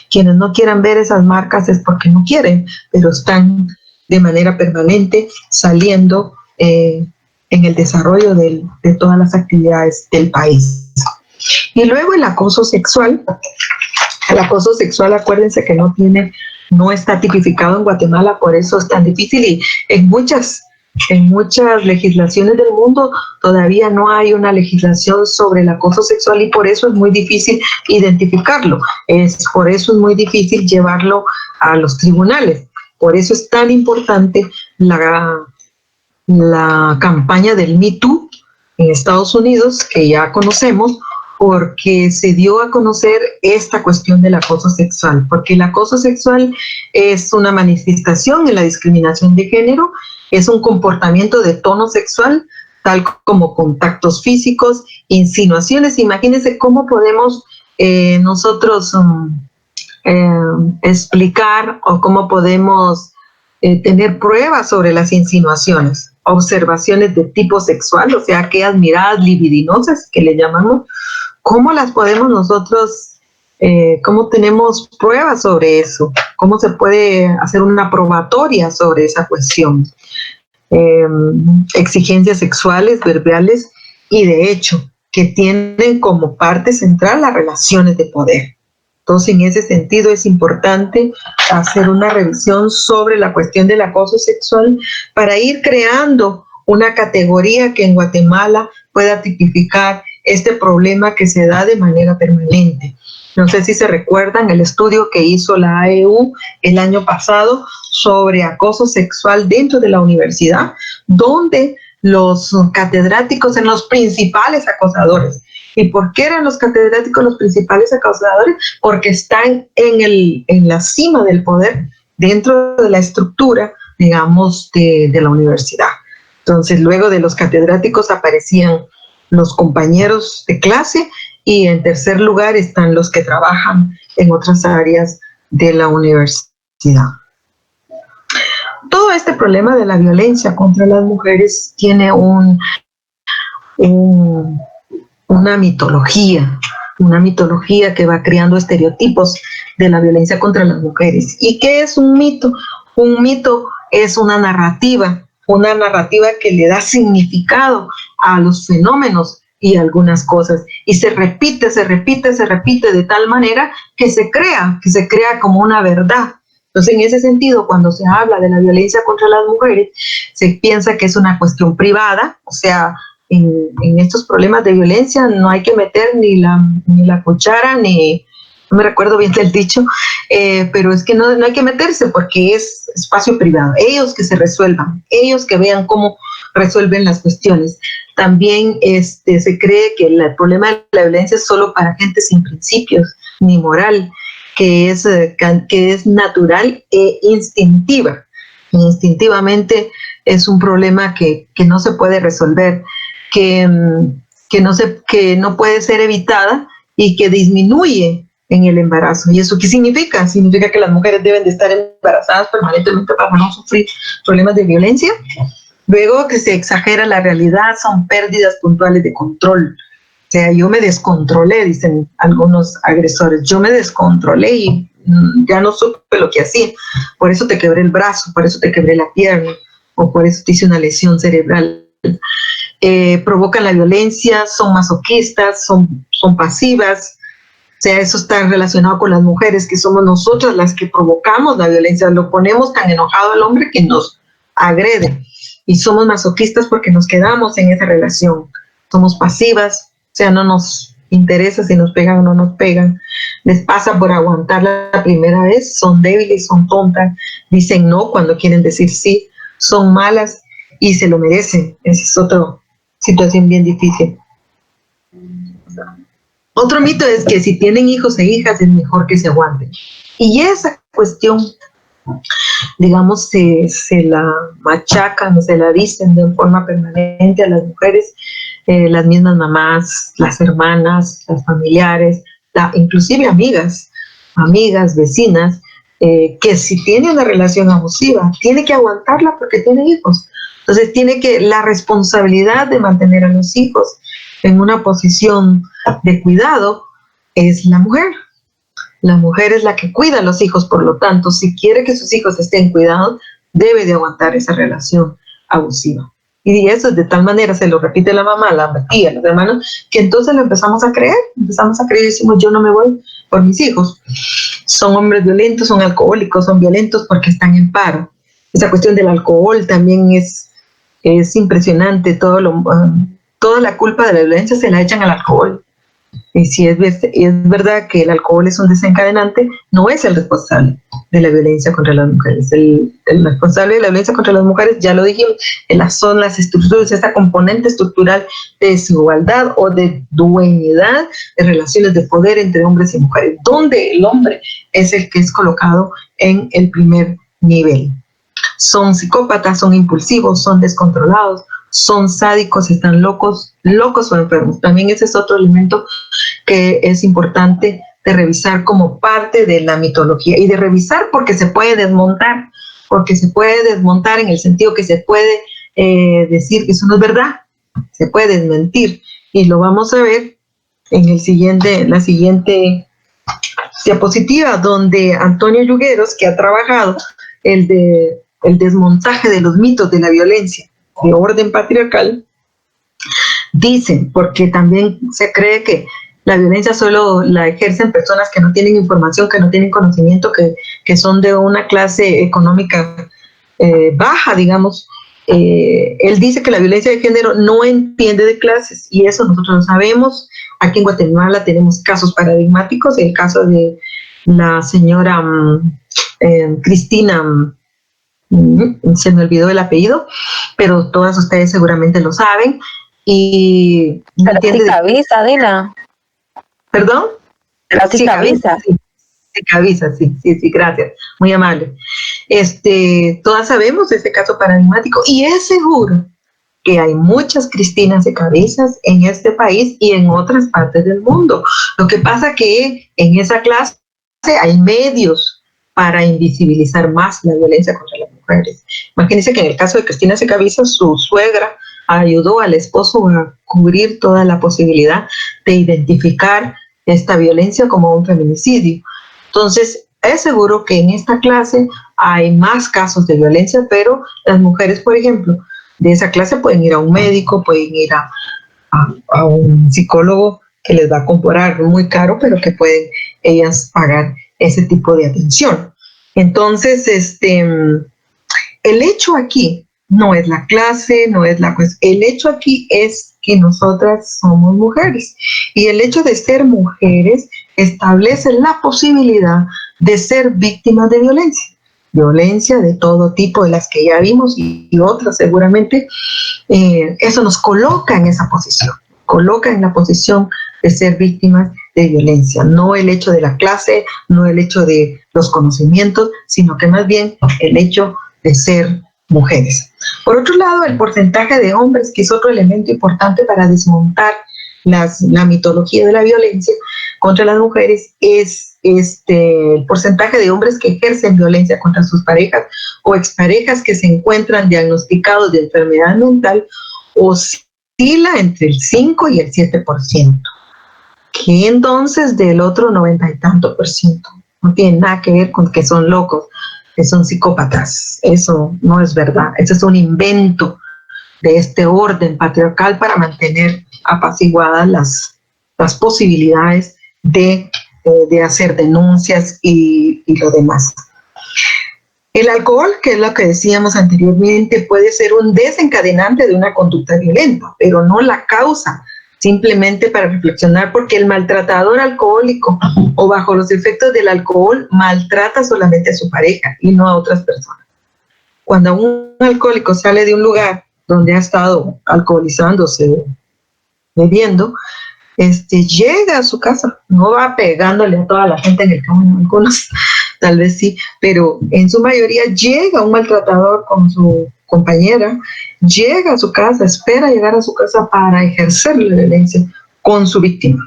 Quienes no quieran ver esas marcas es porque no quieren, pero están de manera permanente saliendo en el desarrollo de todas las actividades del país. Y luego el acoso sexual. El acoso sexual, acuérdense que no está tipificado en Guatemala, por eso es tan difícil, y en muchas legislaciones del mundo todavía no hay una legislación sobre el acoso sexual, y por eso es muy difícil identificarlo. Por eso es muy difícil llevarlo a los tribunales. Por eso es tan importante la campaña del Me Too en Estados Unidos, que ya conocemos, porque se dio a conocer esta cuestión del acoso sexual, porque el acoso sexual es una manifestación en la discriminación de género, es un comportamiento de tono sexual, tal como contactos físicos, insinuaciones. Imagínense cómo podemos nosotros explicar o cómo podemos tener pruebas sobre las insinuaciones. observaciones de tipo sexual, o sea, aquellas miradas libidinosas que le llamamos, ¿cómo las podemos nosotros, cómo tenemos pruebas sobre eso? ¿Cómo se puede hacer una probatoria sobre esa cuestión? Exigencias sexuales, verbales y de hecho, que tienen como parte central las relaciones de poder. Entonces, en ese sentido es importante hacer una revisión sobre la cuestión del acoso sexual para ir creando una categoría que en Guatemala pueda tipificar este problema que se da de manera permanente. No sé si se recuerdan el estudio que hizo la AEU el año pasado sobre acoso sexual dentro de la universidad, donde los catedráticos eran los principales acosadores. ¿Y por qué eran los catedráticos los principales acosadores? Porque están en la cima del poder dentro de la estructura, digamos, de la universidad. Entonces, luego de los catedráticos aparecían los compañeros de clase y en tercer lugar están los que trabajan en otras áreas de la universidad. Todo este problema de la violencia contra las mujeres tiene una mitología que va creando estereotipos de la violencia contra las mujeres. ¿Y qué es un mito? Un mito es una narrativa que le da significado a los fenómenos y algunas cosas. Y se repite de tal manera que se crea como una verdad. Entonces, en ese sentido, cuando se habla de la violencia contra las mujeres, se piensa que es una cuestión privada, o sea, en estos problemas de violencia no hay que meter ni la cuchara, no me recuerdo bien del dicho, pero es que no hay que meterse porque es espacio privado. Ellos que se resuelvan, ellos que vean cómo resuelven las cuestiones. También se cree que el problema de la violencia es solo para gente sin principios ni moral, que es natural e instintiva. Instintivamente es un problema que no se puede resolver, que no puede ser evitada y que disminuye en el embarazo. ¿Y eso qué significa? Significa que las mujeres deben de estar embarazadas permanentemente para no sufrir problemas de violencia. Luego, que se exagera la realidad, son pérdidas puntuales de control. O sea, yo me descontrolé, dicen algunos agresores, yo me descontrolé y ya no supe lo que hacía. Por eso te quebré el brazo, por eso te quebré la pierna, o por eso te hice una lesión cerebral. Provocan la violencia, son masoquistas, son pasivas. O sea, eso está relacionado con las mujeres, que somos nosotras las que provocamos la violencia. Lo ponemos tan enojado al hombre que nos agrede. Y somos masoquistas porque nos quedamos en esa relación. Somos pasivas, o sea, no nos interesa si nos pegan o no nos pegan. Les pasa por aguantar la primera vez, son débiles, son tontas, dicen no cuando quieren decir sí, son malas y se lo merecen. Esa es otra situación bien difícil. Otro mito es que si tienen hijos e hijas es mejor que se aguanten. Y esa cuestión, digamos, se la machacan, se la dicen de forma permanente a las mujeres, las mismas mamás, las hermanas, las familiares, inclusive amigas, vecinas, que si tiene una relación abusiva, tiene que aguantarla porque tiene hijos. Entonces la responsabilidad de mantener a los hijos en una posición de cuidado es la mujer. La mujer es la que cuida a los hijos, por lo tanto, si quiere que sus hijos estén cuidados, debe de aguantar esa relación abusiva. Y eso de tal manera se lo repite la mamá, la tía, los hermanos, que entonces lo empezamos a creer y decimos, yo no me voy por mis hijos. Son hombres violentos, son alcohólicos, son violentos porque están en paro. Esa cuestión del alcohol también es impresionante, toda la culpa de la violencia se la echan al alcohol. Y si es verdad que el alcohol es un desencadenante, no es el responsable de la violencia contra las mujeres. El responsable de la violencia contra las mujeres, ya lo dijimos, son las estructuras, esta componente estructural de desigualdad o de dueñidad de relaciones de poder entre hombres y mujeres, donde el hombre es el que es colocado en el primer nivel. Son psicópatas, son impulsivos, son descontrolados, son sádicos, están locos o enfermos. También ese es otro elemento que es importante de revisar como parte de la mitología y de revisar porque se puede desmontar en el sentido que se puede decir que eso no es verdad, se puede desmentir, y lo vamos a ver en la siguiente diapositiva, donde Antonio Yugueros, que ha trabajado el desmontaje de los mitos de la violencia de orden patriarcal, dice, porque también se cree que la violencia solo la ejercen personas que no tienen información, que no tienen conocimiento, que son de una clase económica baja, digamos. Él dice que la violencia de género no entiende de clases, y eso nosotros lo sabemos. Aquí en Guatemala tenemos casos paradigmáticos, el caso de la señora Cristina, se me olvidó el apellido, pero todas ustedes seguramente lo saben, y no entiende de... Visa, Dina. ¿Perdón? La Visa. Visa, sí, gracias, muy amable. Todas sabemos de este caso paradigmático, y es seguro que hay muchas Cristinas de Cabezas en este país y en otras partes del mundo. Lo que pasa que en esa clase hay medios para invisibilizar más la violencia contra las mujeres. Imagínense que en el caso de Cristina Secaviza, su suegra ayudó al esposo a cubrir toda la posibilidad de identificar esta violencia como un feminicidio. Entonces, es seguro que en esta clase hay más casos de violencia, pero las mujeres, por ejemplo, de esa clase pueden ir a un médico, pueden ir a un psicólogo que les va a cobrar muy caro, pero que pueden ellas pagar ese tipo de atención. Entonces, el hecho aquí no es la clase, no es la cuestión. El hecho aquí es que nosotras somos mujeres, y el hecho de ser mujeres establece la posibilidad de ser víctimas de violencia de todo tipo, de las que ya vimos y otras seguramente. Eso nos coloca en esa posición, coloca en la posición de ser víctimas de violencia, no el hecho de la clase, no el hecho de los conocimientos, sino que más bien el hecho de ser mujeres. Por otro lado, el porcentaje de hombres, que es otro elemento importante para desmontar la mitología de la violencia contra las mujeres, es el porcentaje de hombres que ejercen violencia contra sus parejas o exparejas que se encuentran diagnosticados de enfermedad mental, oscila entre el 5 y el 7%, que entonces del otro 90 y tanto por ciento no tiene nada que ver con que son locos, que son psicópatas. Eso no es verdad, eso es un invento de este orden patriarcal para mantener apaciguadas las posibilidades de hacer denuncias y lo demás. El alcohol, que es lo que decíamos anteriormente, puede ser un desencadenante de una conducta violenta, pero no la causa, simplemente para reflexionar, porque el maltratador alcohólico o bajo los efectos del alcohol maltrata solamente a su pareja y no a otras personas. Cuando un alcohólico sale de un lugar donde ha estado alcoholizándose, bebiendo, llega a su casa, no va pegándole a toda la gente en el camino, algunos tal vez sí, pero en su mayoría llega un maltratador con su compañera, llega a su casa, espera llegar a su casa para ejercer la violencia con su víctima.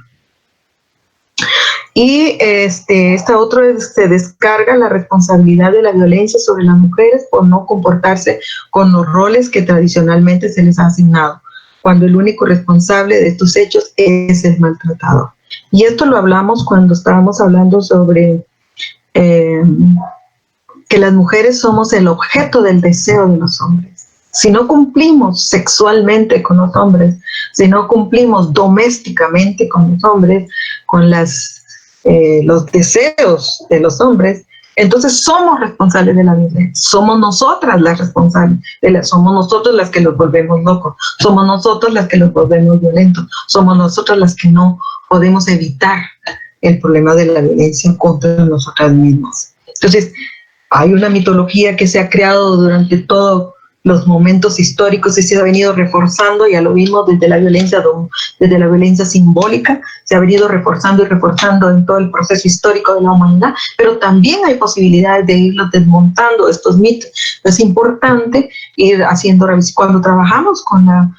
Y esta otra se descarga la responsabilidad de la violencia sobre las mujeres por no comportarse con los roles que tradicionalmente se les ha asignado, cuando el único responsable de estos hechos es el maltratador. Y esto lo hablamos cuando estábamos hablando sobre que las mujeres somos el objeto del deseo de los hombres. Si no cumplimos sexualmente con los hombres, si no cumplimos domésticamente con los hombres, con los deseos de los hombres, entonces somos responsables de la violencia. Somos nosotras las responsables, somos nosotros las que los volvemos locos, somos nosotros las que los volvemos violentos, somos nosotras las que no podemos evitar el problema de la violencia contra nosotras mismas. Entonces, hay una mitología que se ha creado durante todos los momentos históricos y se ha venido reforzando, ya lo vimos desde la violencia simbólica, se ha venido reforzando y reforzando en todo el proceso histórico de la humanidad, pero también hay posibilidades de irlos desmontando estos mitos. Es importante ir haciendo revisión. Cuando trabajamos con el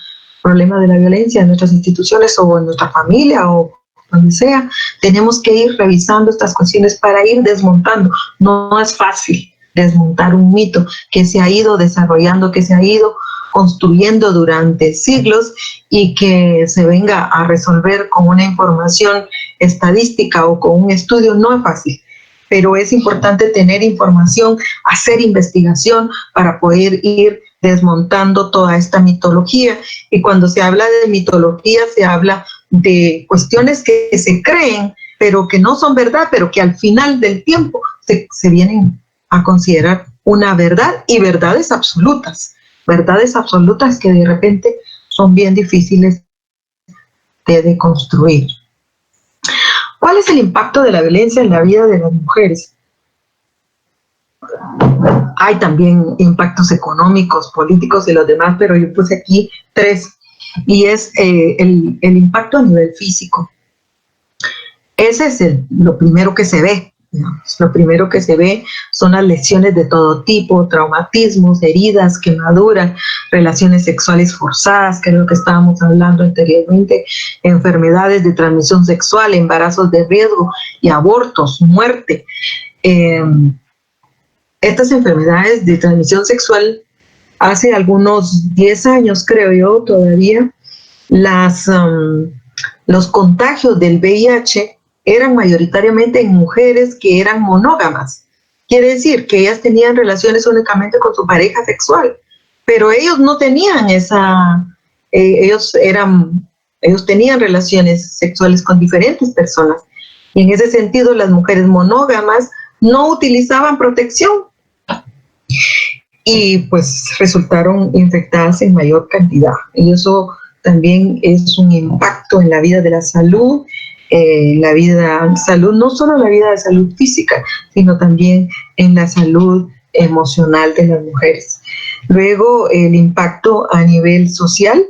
problema de la violencia en nuestras instituciones o en nuestra familia o donde sea, tenemos que ir revisando estas cuestiones para ir desmontando. No es fácil desmontar un mito que se ha ido desarrollando, que se ha ido construyendo durante siglos y que se venga a resolver con una información estadística o con un estudio no es fácil. Pero es importante tener información, hacer investigación para poder ir desmontando toda esta mitología. Y cuando se habla de mitología, se habla de cuestiones que se creen, pero que no son verdad, pero que al final del tiempo se vienen a considerar una verdad y verdades absolutas que de repente son bien difíciles de deconstruir. ¿Cuál es el impacto de la violencia en la vida de las mujeres? Hay también impactos económicos, políticos y los demás, pero yo puse aquí 3, y es el impacto a nivel físico. Ese es lo primero que se ve. Lo primero que se ve son las lesiones de todo tipo, traumatismos, heridas, quemaduras, relaciones sexuales forzadas, que es lo que estábamos hablando anteriormente, enfermedades de transmisión sexual, embarazos de riesgo y abortos, muerte. Estas enfermedades de transmisión sexual, hace algunos 10 años, creo yo, todavía, los contagios del VIH eran mayoritariamente en mujeres que eran monógamas. Quiere decir que ellas tenían relaciones únicamente con su pareja sexual, pero ellos no tenían ellos tenían relaciones sexuales con diferentes personas. Y en ese sentido, las mujeres monógamas no utilizaban protección y pues resultaron infectadas en mayor cantidad. Y eso también es un impacto en la vida de la salud, no solo la vida de salud física, sino también en la salud emocional de las mujeres. Luego, el impacto a nivel social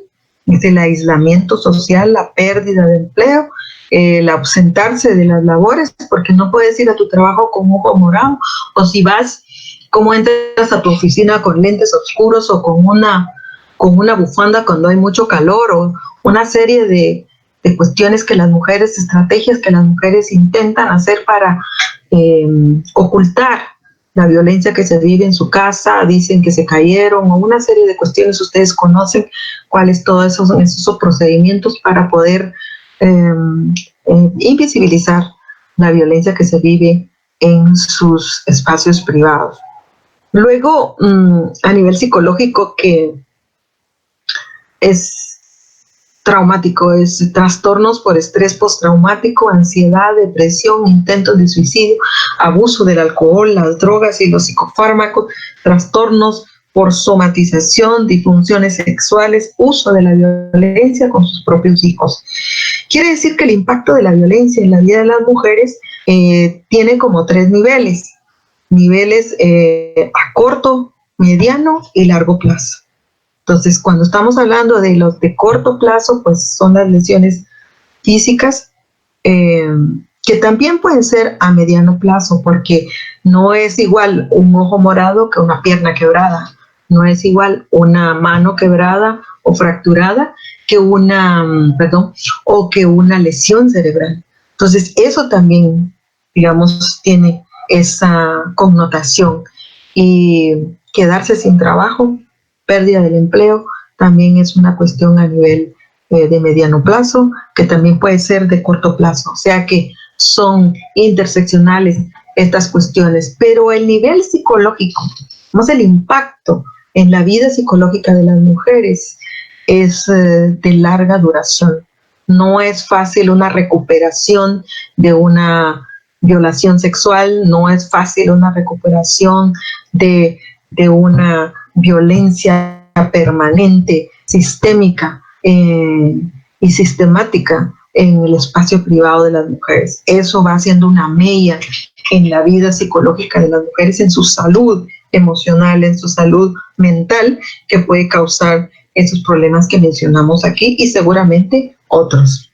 es el aislamiento social, la pérdida de empleo, el ausentarse de las labores, porque no puedes ir a tu trabajo con un ojo morado, o si vas, cómo entras a tu oficina con lentes oscuros o con una bufanda cuando hay mucho calor, o una serie de cuestiones que las mujeres, estrategias que las mujeres intentan hacer para ocultar la violencia que se vive en su casa, dicen que se cayeron, o una serie de cuestiones. Ustedes conocen cuáles todos esos procedimientos para poder invisibilizar la violencia que se vive en sus espacios privados. Luego, a nivel psicológico, que es traumático, es trastornos por estrés postraumático, ansiedad, depresión, intentos de suicidio, abuso del alcohol, las drogas y los psicofármacos, trastornos por somatización, disfunciones sexuales, uso de la violencia con sus propios hijos. Quiere decir que el impacto de la violencia en la vida de las mujeres tiene como 3 niveles. Niveles a corto, mediano y largo plazo. Entonces, cuando estamos hablando de los de corto plazo, pues son las lesiones físicas, que también pueden ser a mediano plazo, porque no es igual un ojo morado que una pierna quebrada, no es igual una mano quebrada o fracturada que una lesión cerebral. Entonces, eso también, digamos, tiene esa connotación. Y quedarse sin trabajo, pérdida del empleo, también es una cuestión a nivel de mediano plazo, que también puede ser de corto plazo. O sea que son interseccionales estas cuestiones. Pero el nivel psicológico, el impacto en la vida psicológica de las mujeres es de larga duración. No es fácil una recuperación de una violación sexual, no es fácil una recuperación de una violencia permanente, sistémica y sistemática en el espacio privado de las mujeres. Eso va haciendo una mella en la vida psicológica de las mujeres, en su salud emocional, en su salud mental, que puede causar esos problemas que mencionamos aquí y seguramente otros.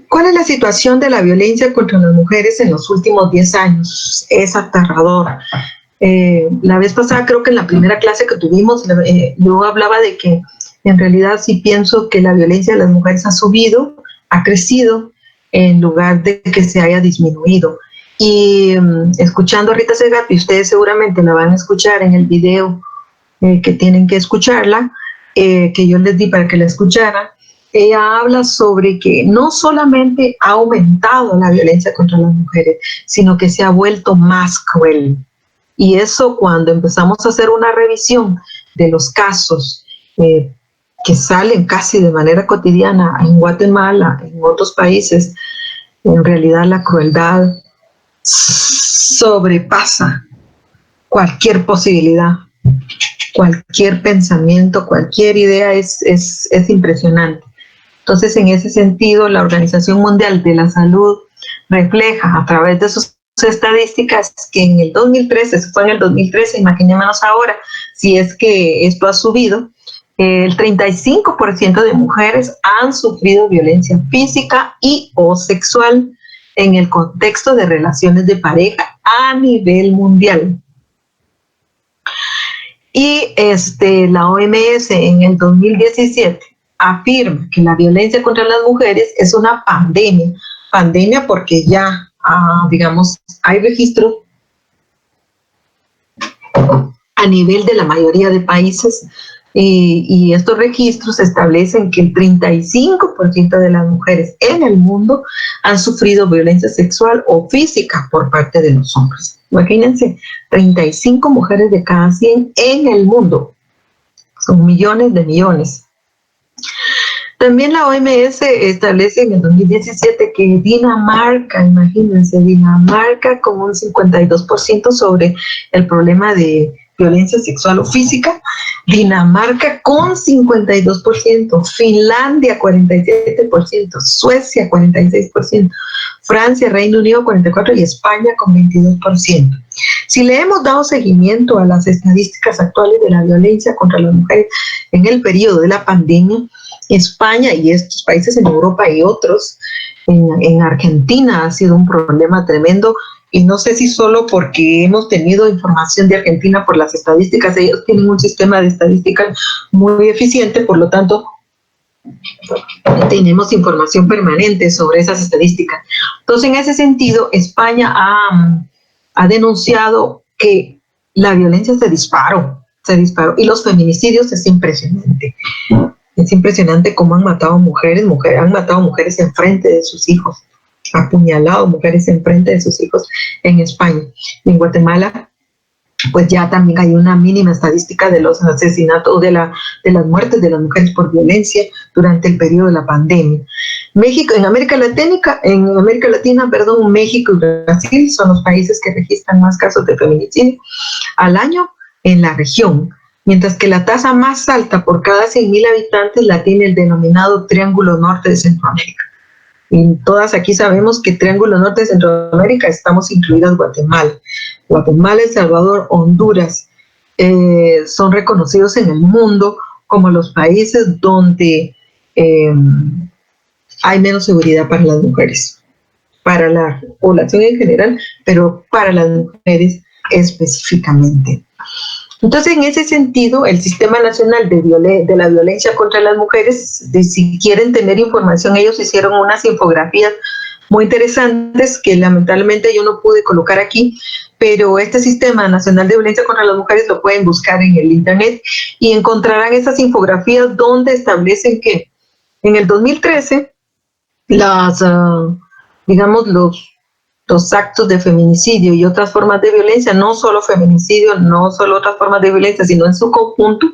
¿Cuál es la situación de la violencia contra las mujeres en los últimos 10 años? Es aterrador. La vez pasada, creo que en la primera clase que tuvimos, yo hablaba de que en realidad sí pienso que la violencia de las mujeres ha subido, ha crecido, en lugar de que se haya disminuido. Y escuchando a Rita Segato, y ustedes seguramente la van a escuchar en el video que tienen que escucharla, que yo les di para que la escucharan, ella habla sobre que no solamente ha aumentado la violencia contra las mujeres, sino que se ha vuelto más cruel. Y eso, cuando empezamos a hacer una revisión de los casos que salen casi de manera cotidiana en Guatemala, en otros países, en realidad la crueldad sobrepasa cualquier posibilidad, cualquier pensamiento, cualquier idea es impresionante. Entonces, en ese sentido, la Organización Mundial de la Salud refleja a través de sus estadísticas que en el 2013, eso fue en el 2013, imaginémonos ahora, si es que esto ha subido, el 35% de mujeres han sufrido violencia física y o sexual en el contexto de relaciones de pareja a nivel mundial. Y la OMS en el 2017 afirma que la violencia contra las mujeres es una pandemia porque ya, digamos, hay registro a nivel de la mayoría de países y estos registros establecen que el 35% de las mujeres en el mundo han sufrido violencia sexual o física por parte de los hombres. Imagínense, 35 mujeres de cada 100 en el mundo. Son millones de millones. También la OMS establece en el 2017 que Dinamarca, imagínense, Dinamarca con un 52% sobre el problema de violencia sexual o física, Dinamarca con 52%, Finlandia 47%, Suecia 46%, Francia, Reino Unido 44% y España con 22%. Si le hemos dado seguimiento a las estadísticas actuales de la violencia contra las mujeres en el periodo de la pandemia, España y estos países en Europa y otros, en Argentina ha sido un problema tremendo, y no sé si solo porque hemos tenido información de Argentina por las estadísticas, ellos tienen un sistema de estadísticas muy eficiente, por lo tanto tenemos información permanente sobre esas estadísticas. Entonces, en ese sentido, España ha denunciado que la violencia se disparó, y los feminicidios es impresionante. Es impresionante cómo han matado mujeres enfrente de sus hijos, apuñalado mujeres enfrente de sus hijos en España. En Guatemala, pues ya también hay una mínima estadística de los asesinatos, de las muertes de las mujeres por violencia durante el periodo de la pandemia. México, en América Latina, México y Brasil son los países que registran más casos de feminicidio al año en la región, mientras que la tasa más alta por cada 100,000 habitantes la tiene el denominado Triángulo Norte de Centroamérica. Y todas aquí sabemos que Triángulo Norte de Centroamérica estamos incluidas Guatemala. Guatemala, El Salvador, Honduras son reconocidos en el mundo como los países donde hay menos seguridad para las mujeres, para la población en general, pero para las mujeres específicamente. Entonces, en ese sentido, el Sistema Nacional de la Violencia contra las Mujeres, si quieren tener información, ellos hicieron unas infografías muy interesantes que lamentablemente yo no pude colocar aquí, pero este Sistema Nacional de Violencia contra las Mujeres lo pueden buscar en el internet y encontrarán esas infografías donde establecen que en el 2013 los actos de feminicidio y otras formas de violencia, no solo feminicidio, no solo otras formas de violencia, sino en su conjunto,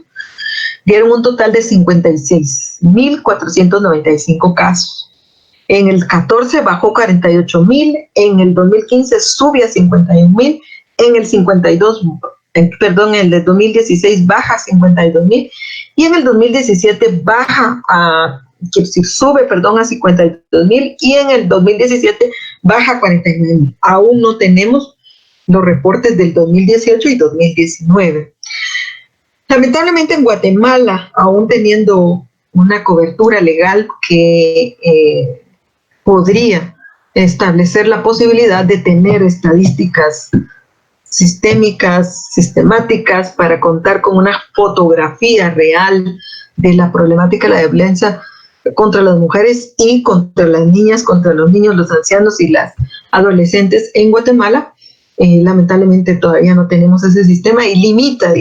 dieron un total de 56,495 casos. En el 14 bajó 48,000, en el 2015 sube a 51,000, en el 2016 baja a 52,000 y en el 2017 sube a 52,000 y en el 2017 baja a 49,000. Aún no tenemos los reportes del 2018 y 2019. Lamentablemente en Guatemala, aún teniendo una cobertura legal que podría establecer la posibilidad de tener estadísticas sistemáticas para contar con una fotografía real de la problemática de la violencia, contra las mujeres y contra las niñas, contra los niños, los ancianos y las adolescentes en Guatemala. Lamentablemente todavía no tenemos ese sistema y limita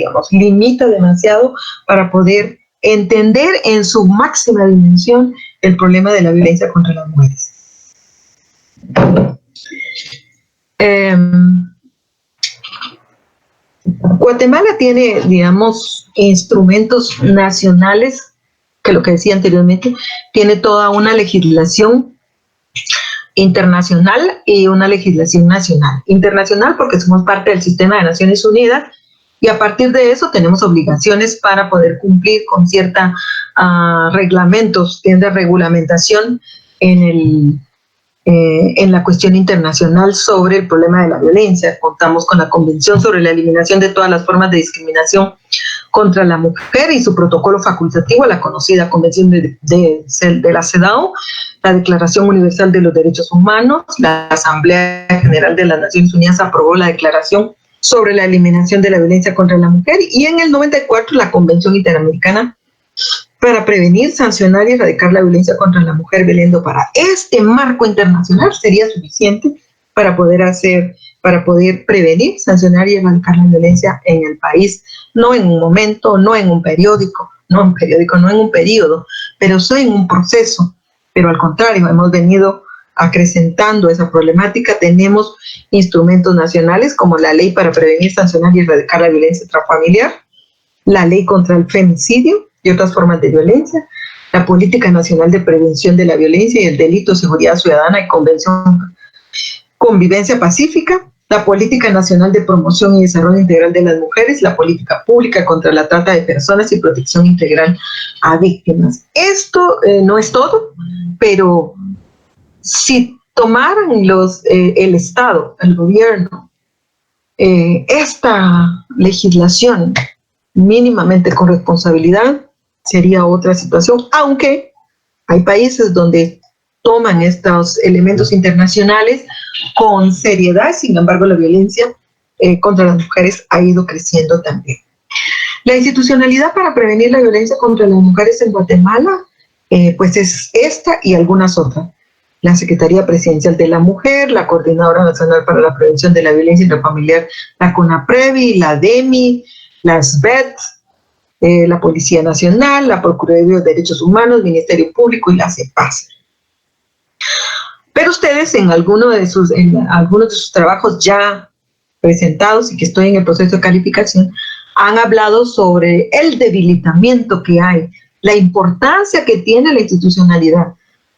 demasiado para poder entender en su máxima dimensión el problema de la violencia contra las mujeres. Guatemala tiene, digamos, instrumentos nacionales, que lo que decía anteriormente, tiene toda una legislación internacional y una legislación nacional. Internacional porque somos parte del sistema de Naciones Unidas y a partir de eso tenemos obligaciones para poder cumplir con ciertos reglamentos de regulamentación en la cuestión internacional sobre el problema de la violencia. Contamos con la Convención sobre la Eliminación de todas las formas de discriminación contra la mujer y su protocolo facultativo, la conocida Convención de la CEDAW, la Declaración Universal de los Derechos Humanos. La Asamblea General de las Naciones Unidas aprobó la Declaración sobre la Eliminación de la Violencia contra la Mujer y en el 94 la Convención Interamericana para prevenir, sancionar y erradicar la violencia contra la mujer, valiendo para este marco internacional sería suficiente para poder prevenir, sancionar y erradicar la violencia en el país, no en un momento, no en un periódico, no en un periodo, pero sí en un proceso. Pero al contrario, hemos venido acrecentando esa problemática. Tenemos instrumentos nacionales como la Ley para prevenir, sancionar y erradicar la violencia intrafamiliar, la Ley contra el Femicidio y otras formas de violencia, la Política Nacional de Prevención de la Violencia y el Delito, Seguridad Ciudadana y Convivencia Pacífica, la Política Nacional de Promoción y Desarrollo Integral de las Mujeres, la Política Pública contra la Trata de Personas y Protección Integral a Víctimas. Esto no es todo, pero si tomaran el Estado, el gobierno, esta legislación mínimamente con responsabilidad, sería otra situación, aunque hay países donde toman estos elementos internacionales con seriedad. Sin embargo, la violencia contra las mujeres ha ido creciendo también. La institucionalidad para prevenir la violencia contra las mujeres en Guatemala, pues es esta y algunas otras. La Secretaría Presidencial de la Mujer, la Coordinadora Nacional para la Prevención de la Violencia Intrafamiliar, la CONAPREVI, la DEMI, la SBET, la Policía Nacional, la Procuraduría de Derechos Humanos, Ministerio Público y la CEPAS. Pero ustedes en algunos de sus trabajos ya presentados y que estoy en el proceso de calificación, han hablado sobre el debilitamiento que hay, la importancia que tiene la institucionalidad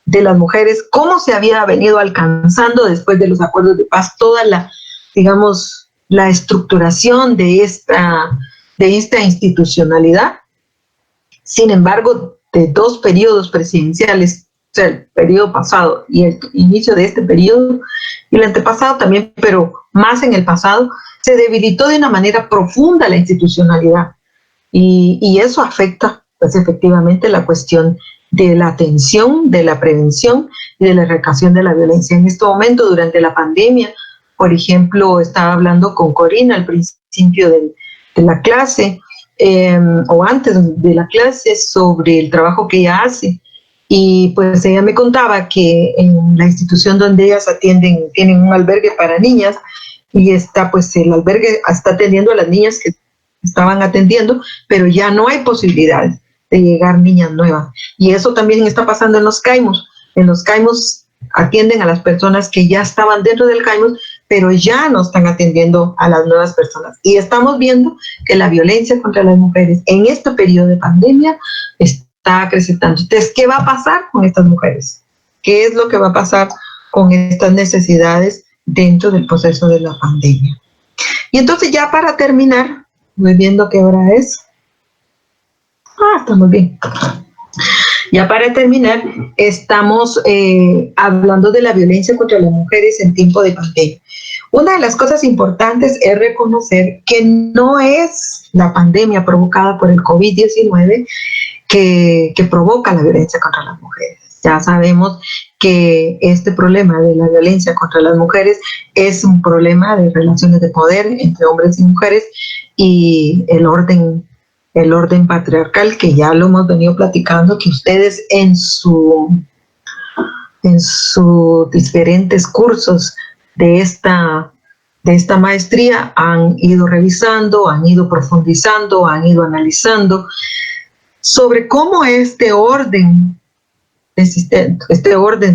de las mujeres, cómo se había venido alcanzando después de los acuerdos de paz, toda la estructuración de esta institucionalidad. Sin embargo, de dos periodos presidenciales, o sea, el periodo pasado y el inicio de este periodo, y el antepasado también, pero más en el pasado, se debilitó de una manera profunda la institucionalidad. Y eso afecta, pues, efectivamente la cuestión de la atención, de la prevención y de la erradicación de la violencia. En este momento, durante la pandemia, por ejemplo, estaba hablando con Corina al principio de la clase, o antes de la clase, sobre el trabajo que ella hace. Y pues ella me contaba que en la institución donde ellas atienden, tienen un albergue para niñas, y pues el albergue está atendiendo a las niñas que estaban atendiendo, pero ya no hay posibilidades de llegar niñas nuevas. Y eso también está pasando en los caimos. En los caimos atienden a las personas que ya estaban dentro del caimos, pero ya no están atendiendo a las nuevas personas. Y estamos viendo que la violencia contra las mujeres en este periodo de pandemia está acrecentando. Entonces, ¿qué va a pasar con estas mujeres? ¿Qué es lo que va a pasar con estas necesidades dentro del proceso de la pandemia? Y entonces, ya para terminar, voy viendo qué hora es. Estamos bien. Ya para terminar, estamos hablando de la violencia contra las mujeres en tiempo de pandemia. Una de las cosas importantes es reconocer que no es la pandemia provocada por el COVID-19 que provoca la violencia contra las mujeres. Ya sabemos que este problema de la violencia contra las mujeres es un problema de relaciones de poder entre hombres y mujeres y el orden el orden patriarcal, que ya lo hemos venido platicando, que ustedes en sus diferentes cursos de esta maestría han ido revisando, han ido profundizando, han ido analizando sobre cómo este orden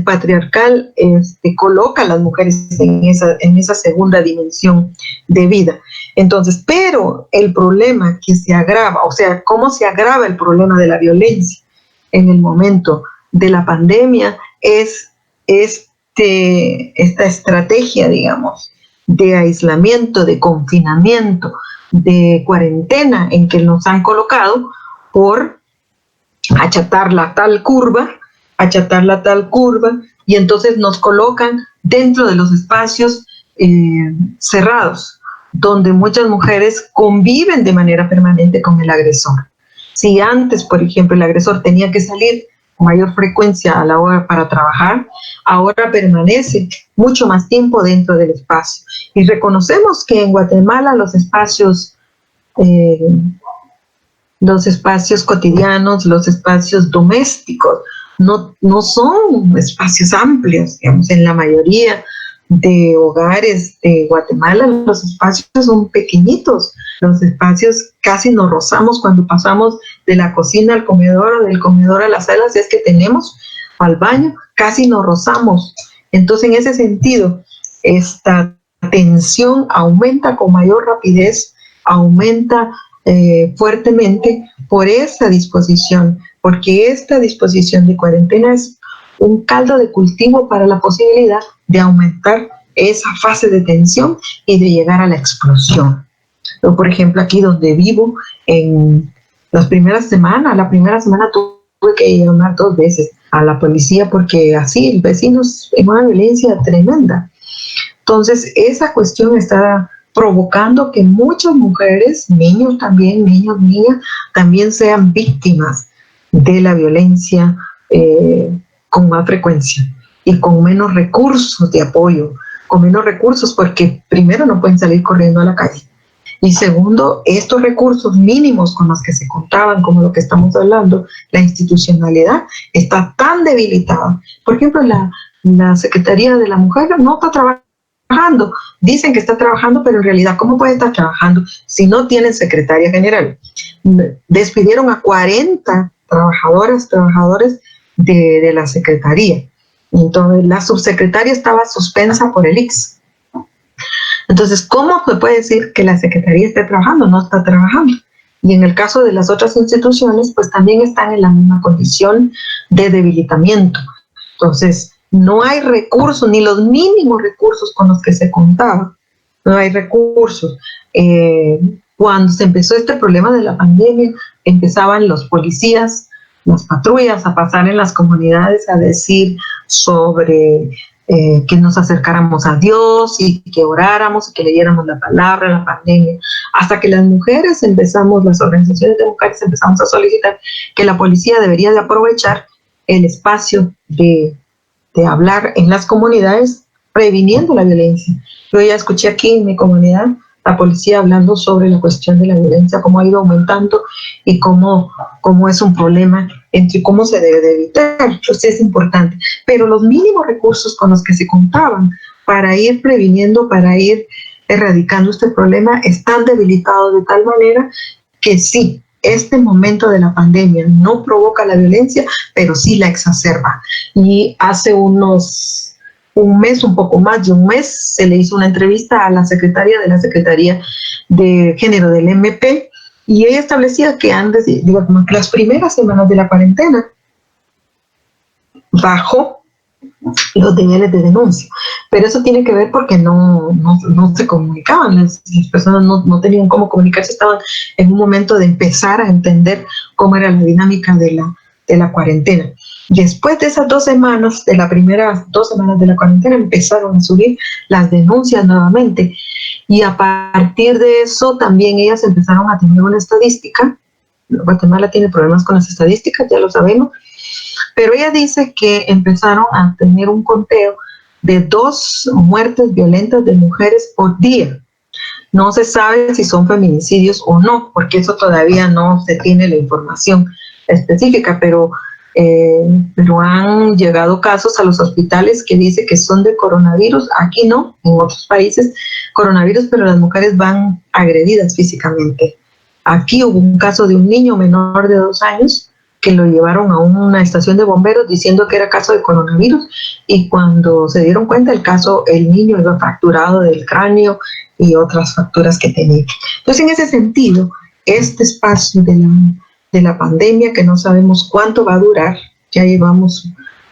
patriarcal coloca a las mujeres en esa segunda dimensión de vida. Entonces, pero el problema que se agrava, o sea, cómo se agrava el problema de la violencia en el momento de la pandemia es esta estrategia, digamos, de aislamiento, de confinamiento, de cuarentena en que nos han colocado por achatar la tal curva, y entonces nos colocan dentro de los espacios cerrados, donde muchas mujeres conviven de manera permanente con el agresor. Si antes, por ejemplo, el agresor tenía que salir con mayor frecuencia a la hora para trabajar, ahora permanece mucho más tiempo dentro del espacio. Y reconocemos que en Guatemala los espacios cotidianos, los espacios domésticos, no son espacios amplios, digamos, en la mayoría de hogares de Guatemala los espacios son pequeñitos, los espacios casi nos rozamos cuando pasamos de la cocina al comedor o del comedor a la sala, si es que tenemos, al baño, casi nos rozamos. Entonces, en ese sentido, esta tensión aumenta con mayor rapidez, aumenta fuertemente por esa disposición, porque esta disposición de cuarentena es un caldo de cultivo para la posibilidad de aumentar esa fase de tensión y de llegar a la explosión. Yo, por ejemplo, aquí donde vivo, en la primera semana tuve que llamar 2 veces a la policía porque así el vecino es en una violencia tremenda. Entonces, esa cuestión está provocando que muchas mujeres, niños, niñas, también sean víctimas de la violencia con más frecuencia y con menos recursos de apoyo, con menos recursos porque primero no pueden salir corriendo a la calle y segundo, estos recursos mínimos con los que se contaban, como lo que estamos hablando, la institucionalidad está tan debilitada. Por ejemplo, la Secretaría de la Mujer no está trabajando, dicen que está trabajando, pero en realidad, ¿cómo puede estar trabajando si no tienen secretaria general? Despidieron a 40 trabajadores de la Secretaría. Entonces, la subsecretaria estaba suspensa por el ICS. Entonces, ¿cómo se puede decir que la Secretaría esté trabajando? No está trabajando. Y en el caso de las otras instituciones, pues también están en la misma condición de debilitamiento. Entonces, no hay recursos, ni los mínimos recursos con los que se contaba. No hay recursos. Cuando se empezó este problema de la pandemia, empezaban los policías, las patrullas a pasar en las comunidades a decir sobre que nos acercáramos a Dios y que oráramos y que leyéramos la palabra, la pandemia, hasta que las mujeres las organizaciones de mujeres empezamos a solicitar que la policía debería de aprovechar el espacio de hablar en las comunidades previniendo la violencia. Yo ya escuché aquí en mi comunidad la policía hablando sobre la cuestión de la violencia, cómo ha ido aumentando y cómo es un problema entre cómo se debe de evitar. Entonces es importante. Pero los mínimos recursos con los que se contaban para ir previniendo, para ir erradicando este problema, están debilitados de tal manera que sí, este momento de la pandemia no provoca la violencia, pero sí la exacerba. Y hace un mes, un poco más de un mes, se le hizo una entrevista a la secretaria de la Secretaría de Género del MP y ella establecía que las primeras semanas de la cuarentena bajó los niveles de denuncia, pero eso tiene que ver porque no se comunicaban, las personas no tenían cómo comunicarse, estaban en un momento de empezar a entender cómo era la dinámica de la cuarentena. Después de esas 2 semanas, de las primeras 2 semanas de la cuarentena, empezaron a subir las denuncias nuevamente y a partir de eso también ellas empezaron a tener una estadística. Guatemala tiene problemas con las estadísticas, ya lo sabemos, pero ella dice que empezaron a tener un conteo de 2 muertes violentas de mujeres por día. No se sabe si son feminicidios o no, porque eso todavía no se tiene la información específica, pero han llegado casos a los hospitales que dice que son de coronavirus. Aquí no, en otros países coronavirus, pero las mujeres van agredidas físicamente. Aquí hubo un caso de un niño menor de 2 años que lo llevaron a una estación de bomberos diciendo que era caso de coronavirus, y cuando se dieron cuenta el caso, el niño iba fracturado del cráneo y otras fracturas que tenía. Entonces, en ese sentido, este espacio de la pandemia, que no sabemos cuánto va a durar, ya llevamos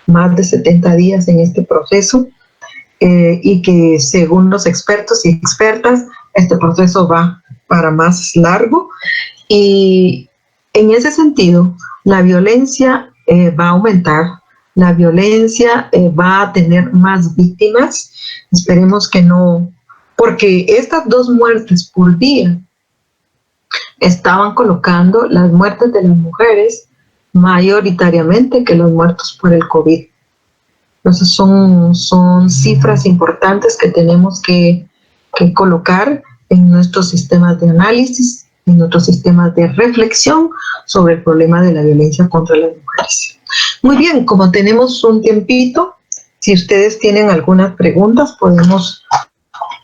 más de 70 días en este proceso, y que según los expertos y expertas, este proceso va para más largo, y en ese sentido, la violencia va a aumentar, la violencia va a tener más víctimas. Esperemos que no, porque estas 2 muertes por día estaban colocando las muertes de las mujeres mayoritariamente que los muertos por el COVID. Entonces son cifras importantes que tenemos que colocar en nuestros sistemas de análisis, en nuestros sistemas de reflexión sobre el problema de la violencia contra las mujeres. Muy bien, como tenemos un tiempito, si ustedes tienen algunas preguntas, podemos,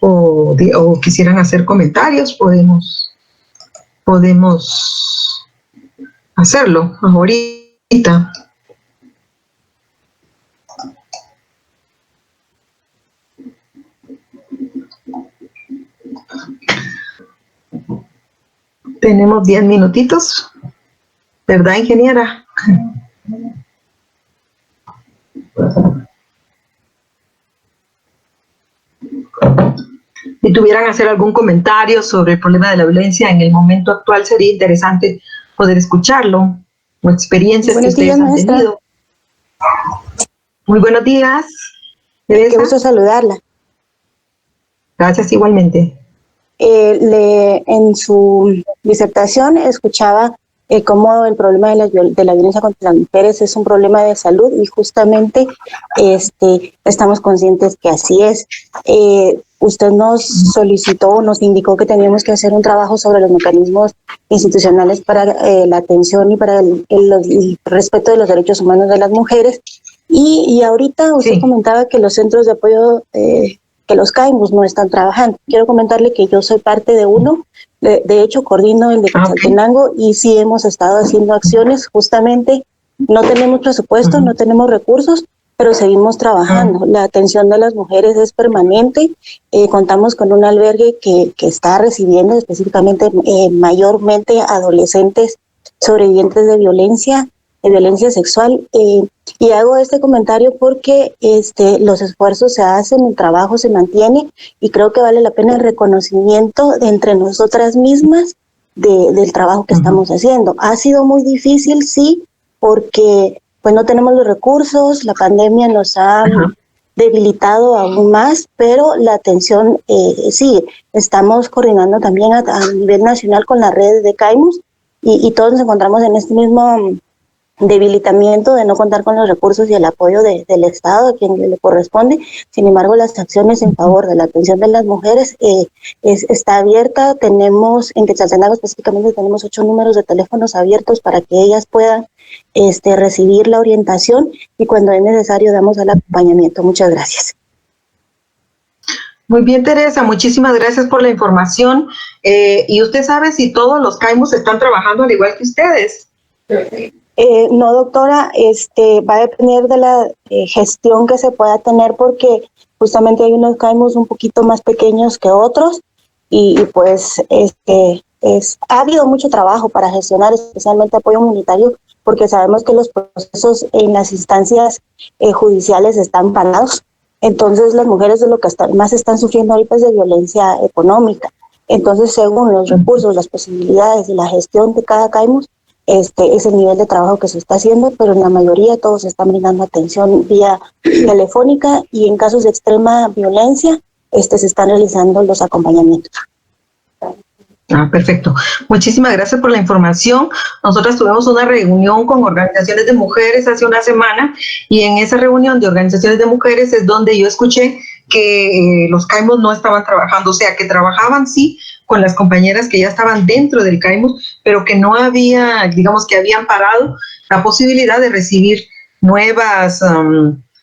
o quisieran hacer comentarios, podemos hacerlo ahorita. Tenemos 10 minutitos, ¿verdad, ingeniera? Si tuvieran que hacer algún comentario sobre el problema de la violencia en el momento actual, sería interesante poder escucharlo, o experiencias que ustedes han tenido. Muy buenos días, Teresa. Qué gusto saludarla. Gracias, igualmente. En su disertación escuchaba cómo el problema de la violencia contra las mujeres es un problema de salud, y justamente estamos conscientes que así es. Usted nos solicitó, nos indicó que teníamos que hacer un trabajo sobre los mecanismos institucionales para la atención y para el respeto de los derechos humanos de las mujeres. Y ahorita usted comentaba que los centros de apoyo, que los CAIMUS no están trabajando. Quiero comentarle que yo soy parte de uno, de hecho coordino el de Quetzaltenango, y sí hemos estado haciendo acciones. Justamente no tenemos presupuesto, no tenemos recursos, pero seguimos trabajando. La atención de las mujeres es permanente. Contamos con un albergue que está recibiendo específicamente mayormente adolescentes sobrevivientes de violencia sexual, y hago este comentario porque los esfuerzos se hacen, el trabajo se mantiene, y creo que vale la pena el reconocimiento de entre nosotras mismas del trabajo que estamos haciendo. Ha sido muy difícil, sí, porque pues no tenemos los recursos, la pandemia nos ha debilitado aún más, pero la atención sigue. Estamos coordinando también a nivel nacional con la red de CAIMUS, y todos nos encontramos en este mismo debilitamiento de no contar con los recursos y el apoyo del Estado a quien le corresponde. Sin embargo, las acciones en favor de la atención de las mujeres está abierta. Tenemos, en Quetzaltenango específicamente, tenemos 8 números de teléfonos abiertos para que ellas puedan recibir la orientación, y cuando es necesario damos el acompañamiento. Muchas gracias. Muy bien, Teresa, muchísimas gracias por la información. ¿Y usted sabe si todos los CAIMUS están trabajando al igual que ustedes? No, doctora, va a depender de la gestión que se pueda tener, porque justamente hay unos CAIMUS un poquito más pequeños que otros, y pues ha habido mucho trabajo para gestionar, especialmente apoyo comunitario, porque sabemos que los procesos en las instancias judiciales están parados. Entonces las mujeres de lo que más están sufriendo ahorita es de violencia económica. Entonces, según los recursos, las posibilidades y la gestión de cada CAIMUS, es el nivel de trabajo que se está haciendo, pero en la mayoría todos están brindando atención vía telefónica, y en casos de extrema violencia se están realizando los acompañamientos. Perfecto. Muchísimas gracias por la información. Nosotras tuvimos una reunión con organizaciones de mujeres hace una semana y en esa reunión de organizaciones de mujeres es donde yo escuché que los CAIMOS no estaban trabajando, o sea, que trabajaban sí con las compañeras que ya estaban dentro del CAIMOS, pero que no había, digamos que habían parado la posibilidad de recibir nuevas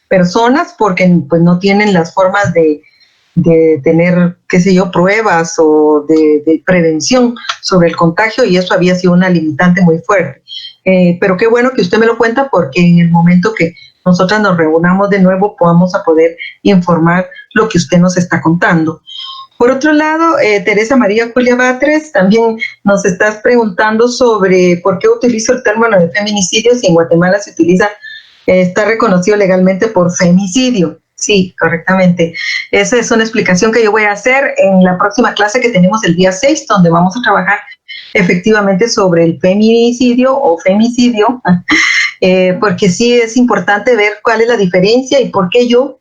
personas porque pues no tienen las formas de tener, qué sé yo, pruebas o de prevención sobre el contagio y eso había sido una limitante muy fuerte. Pero qué bueno que usted me lo cuenta porque en el momento que nosotras nos reunamos de nuevo podamos a poder informar lo que usted nos está contando. Por otro lado, Teresa María Julia Batres, también nos estás preguntando sobre por qué utilizo el término de feminicidio si en Guatemala se utiliza, está reconocido legalmente por femicidio. Sí, correctamente. Esa es una explicación que yo voy a hacer en la próxima clase que tenemos el día 6, donde vamos a trabajar efectivamente sobre el feminicidio o femicidio, porque sí es importante ver cuál es la diferencia y por qué yo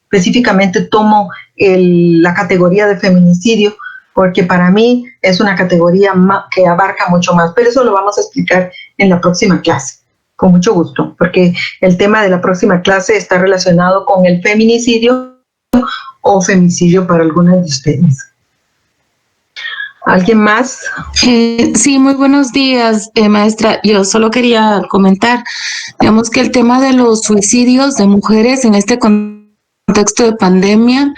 específicamente tomo la categoría de feminicidio, porque para mí es una categoría que abarca mucho más, pero eso lo vamos a explicar en la próxima clase. Con mucho gusto, porque el tema de la próxima clase está relacionado con el feminicidio o femicidio para algunas de ustedes. ¿Alguien más? Sí, muy buenos días, maestra. Yo solo quería comentar, digamos que el tema de los suicidios de mujeres en este contexto de pandemia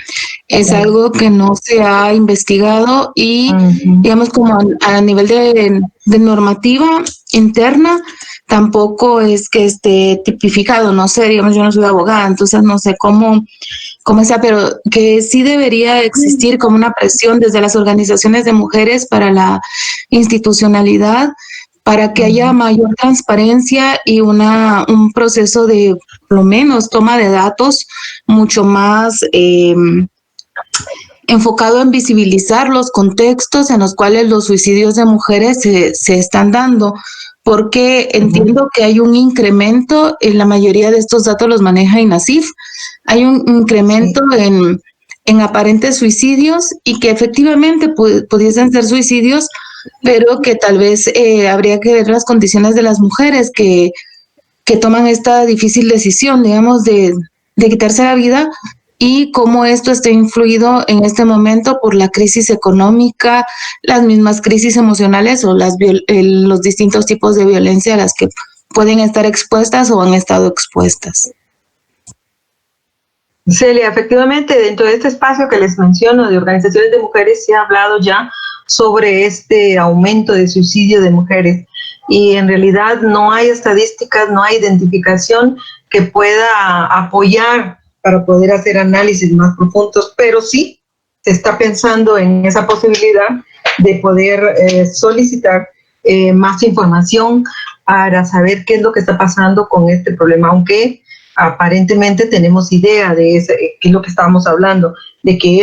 es algo que no se ha investigado y, digamos, como a nivel de normativa interna, tampoco es que esté tipificado, no sé, digamos, yo no soy abogada, entonces no sé cómo sea, pero que sí debería existir como una presión desde las organizaciones de mujeres para la institucionalidad, para que haya mayor transparencia y un proceso de, por lo menos, toma de datos mucho más enfocado en visibilizar los contextos en los cuales los suicidios de mujeres se están dando, porque entiendo que hay un incremento, en la mayoría de estos datos los maneja INASIF, hay un incremento en aparentes suicidios y que efectivamente pudiesen ser suicidios, pero que tal vez habría que ver las condiciones de las mujeres que toman esta difícil decisión, digamos, de quitarse la vida, y cómo esto está influido en este momento por la crisis económica, las mismas crisis emocionales o los distintos tipos de violencia a las que pueden estar expuestas o han estado expuestas. Celia, efectivamente, dentro de este espacio que les menciono de organizaciones de mujeres se ha hablado ya sobre este aumento de suicidio de mujeres y en realidad no hay estadísticas, no hay identificación que pueda apoyar para poder hacer análisis más profundos, pero sí se está pensando en esa posibilidad de poder solicitar más información para saber qué es lo que está pasando con este problema, aunque aparentemente tenemos idea de qué es lo que estábamos hablando, de que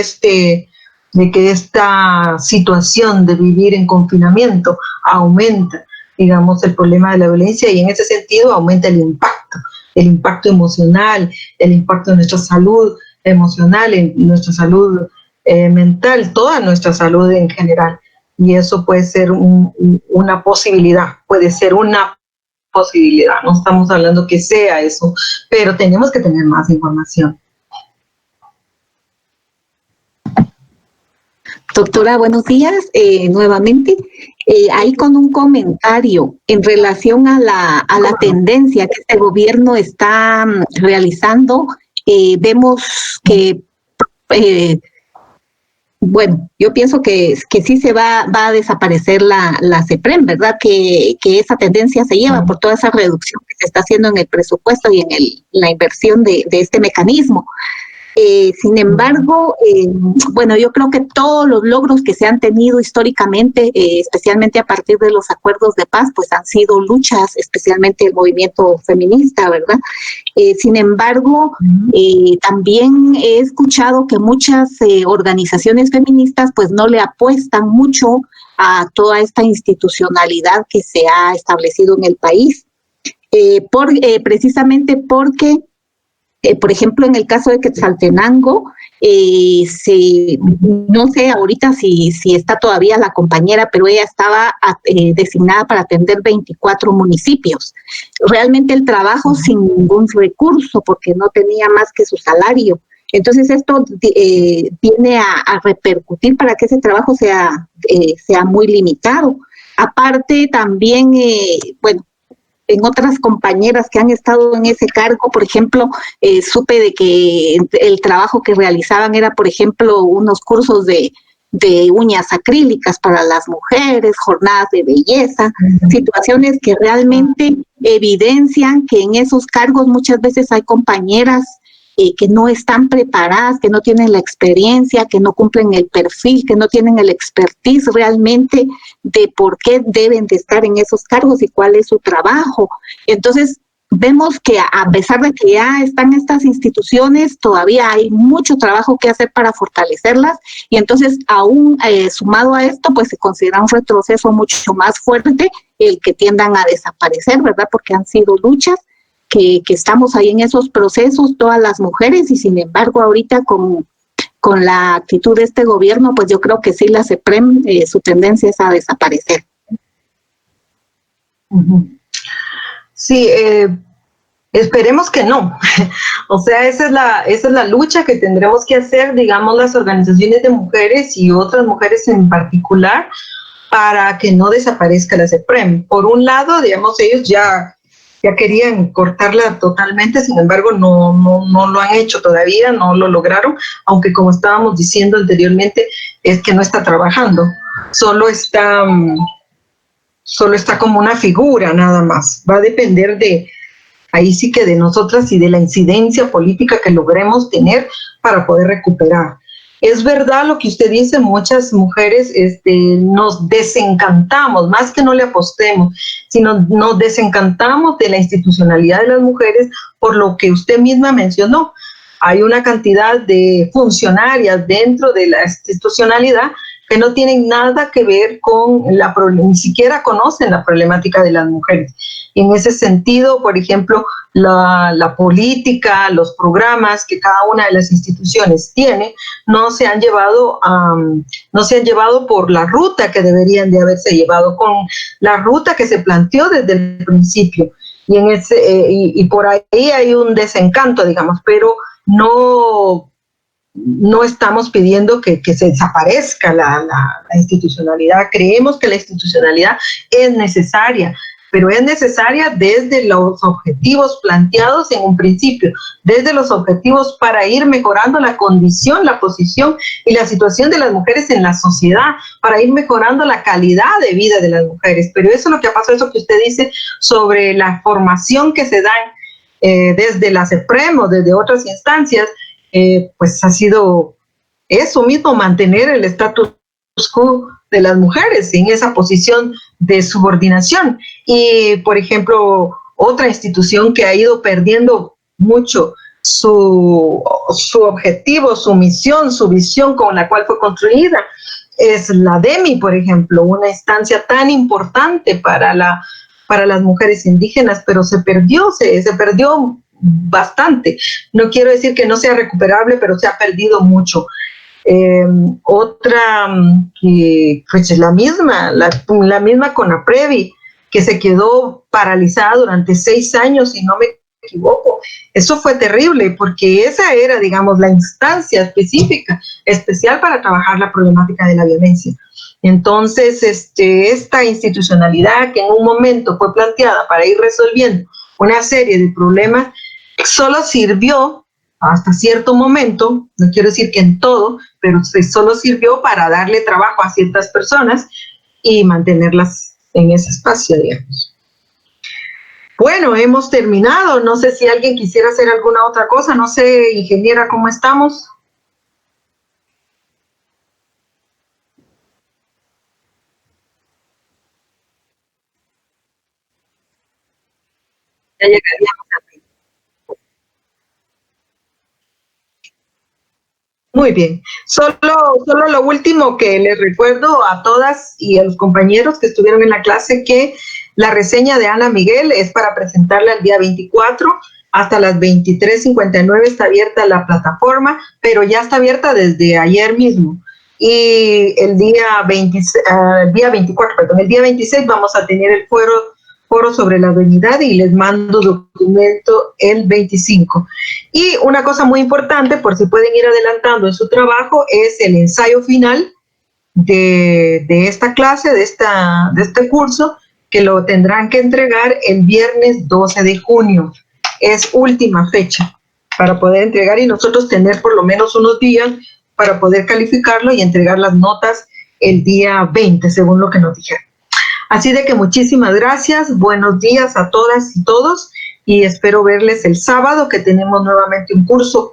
esta situación de vivir en confinamiento aumenta, digamos, el problema de la violencia y en ese sentido aumenta el impacto emocional, el impacto en nuestra salud emocional, en nuestra salud mental, toda nuestra salud en general. Y eso puede ser una posibilidad, no estamos hablando que sea eso, pero tenemos que tener más información. Doctora, buenos días, nuevamente. Ahí con un comentario en relación a la tendencia que este gobierno está realizando, vemos que, bueno, yo pienso que sí se va a desaparecer la CEPREM, ¿verdad? Que esa tendencia se lleva por toda esa reducción que se está haciendo en el presupuesto y en la inversión de este mecanismo. Sin embargo, bueno, yo creo que todos los logros que se han tenido históricamente, especialmente a partir de los acuerdos de paz, pues han sido luchas, especialmente el movimiento feminista, ¿verdad? Sin embargo, también he escuchado que muchas organizaciones feministas pues no le apuestan mucho a toda esta institucionalidad que se ha establecido en el país, precisamente porque Por ejemplo, en el caso de Quetzaltenango, no sé ahorita si está todavía la compañera, pero ella estaba designada para atender 24 municipios. Realmente el trabajo sin ningún recurso, porque no tenía más que su salario. Entonces esto viene a repercutir para que ese trabajo sea muy limitado. Aparte también, en otras compañeras que han estado en ese cargo, por ejemplo, supe de que el trabajo que realizaban era, por ejemplo, unos cursos de uñas acrílicas para las mujeres, jornadas de belleza, situaciones que realmente evidencian que en esos cargos muchas veces hay compañeras que no están preparadas, que no tienen la experiencia, que no cumplen el perfil, que no tienen el expertise realmente de por qué deben de estar en esos cargos y cuál es su trabajo. Entonces, vemos que a pesar de que ya están estas instituciones, todavía hay mucho trabajo que hacer para fortalecerlas, y entonces aún sumado a esto, pues se considera un retroceso mucho más fuerte el que tiendan a desaparecer, ¿verdad? Porque han sido luchas que estamos ahí en esos procesos, todas las mujeres, y sin embargo ahorita con la actitud de este gobierno, pues yo creo que sí, la CEPREM, su tendencia es a desaparecer. Sí, esperemos que no. O sea, esa es la lucha que tendremos que hacer, digamos, las organizaciones de mujeres y otras mujeres en particular, para que no desaparezca la CEPREM. Por un lado, digamos, ellos ya querían cortarla totalmente, sin embargo no lo han hecho todavía, no lo lograron, aunque como estábamos diciendo anteriormente, es que no está trabajando, solo está como una figura nada más. Va a depender ahí sí que de nosotras y de la incidencia política que logremos tener para poder recuperar. Es verdad lo que usted dice, muchas mujeres nos desencantamos, más que no le apostemos, sino nos desencantamos de la institucionalidad de las mujeres, por lo que usted misma mencionó. Hay una cantidad de funcionarias dentro de la institucionalidad que no tienen nada que ver con ni siquiera conocen la problemática de las mujeres. Y en ese sentido, por ejemplo, la política, los programas que cada una de las instituciones tiene, no se han llevado por la ruta que deberían de haberse llevado, con la ruta que se planteó desde el principio. Y por ahí hay un desencanto, digamos, pero no estamos pidiendo que se desaparezca la institucionalidad. Creemos que la institucionalidad es necesaria, pero es necesaria desde los objetivos planteados en un principio, desde los objetivos para ir mejorando la condición, la posición y la situación de las mujeres en la sociedad, para ir mejorando la calidad de vida de las mujeres. Pero eso es lo que ha pasado, eso que usted dice sobre la formación que se dan desde la CEPREM o desde otras instancias, pues ha sido eso mismo, mantener el status quo de las mujeres en esa posición de subordinación. Y, por ejemplo, otra institución que ha ido perdiendo mucho su objetivo, su misión, su visión con la cual fue construida, es la DEMI, por ejemplo, una instancia tan importante para las mujeres indígenas, pero se perdió bastante. No quiero decir que no sea recuperable, pero se ha perdido mucho. Otra que pues la misma CONAPREVI, que se quedó paralizada durante 6 años, si no me equivoco. Eso fue terrible, porque esa era, digamos, la instancia especial para trabajar la problemática de la violencia. Entonces, esta institucionalidad que en un momento fue planteada para ir resolviendo una serie de problemas, solo sirvió hasta cierto momento, no quiero decir que en todo, pero solo sirvió para darle trabajo a ciertas personas y mantenerlas en ese espacio, digamos. Bueno, hemos terminado. No sé si alguien quisiera hacer alguna otra cosa. No sé, ingeniera, ¿cómo estamos? Ya llegaríamos a ti. Muy bien. Solo lo último que les recuerdo a todas y a los compañeros que estuvieron en la clase, que la reseña de Ana Miguel es para presentarla el día 24 hasta las 23:59 está abierta la plataforma, pero ya está abierta desde ayer mismo. Y el día 26 vamos a tener el foro sobre la dignidad y les mando documento el 25. Y una cosa muy importante, por si pueden ir adelantando en su trabajo, es el ensayo final de esta clase, de este curso, que lo tendrán que entregar el viernes 12 de junio. Es última fecha para poder entregar y nosotros tener por lo menos unos días para poder calificarlo y entregar las notas el día 20, según lo que nos dijeron. Así de que muchísimas gracias, buenos días a todas y todos y espero verles el sábado que tenemos nuevamente un curso.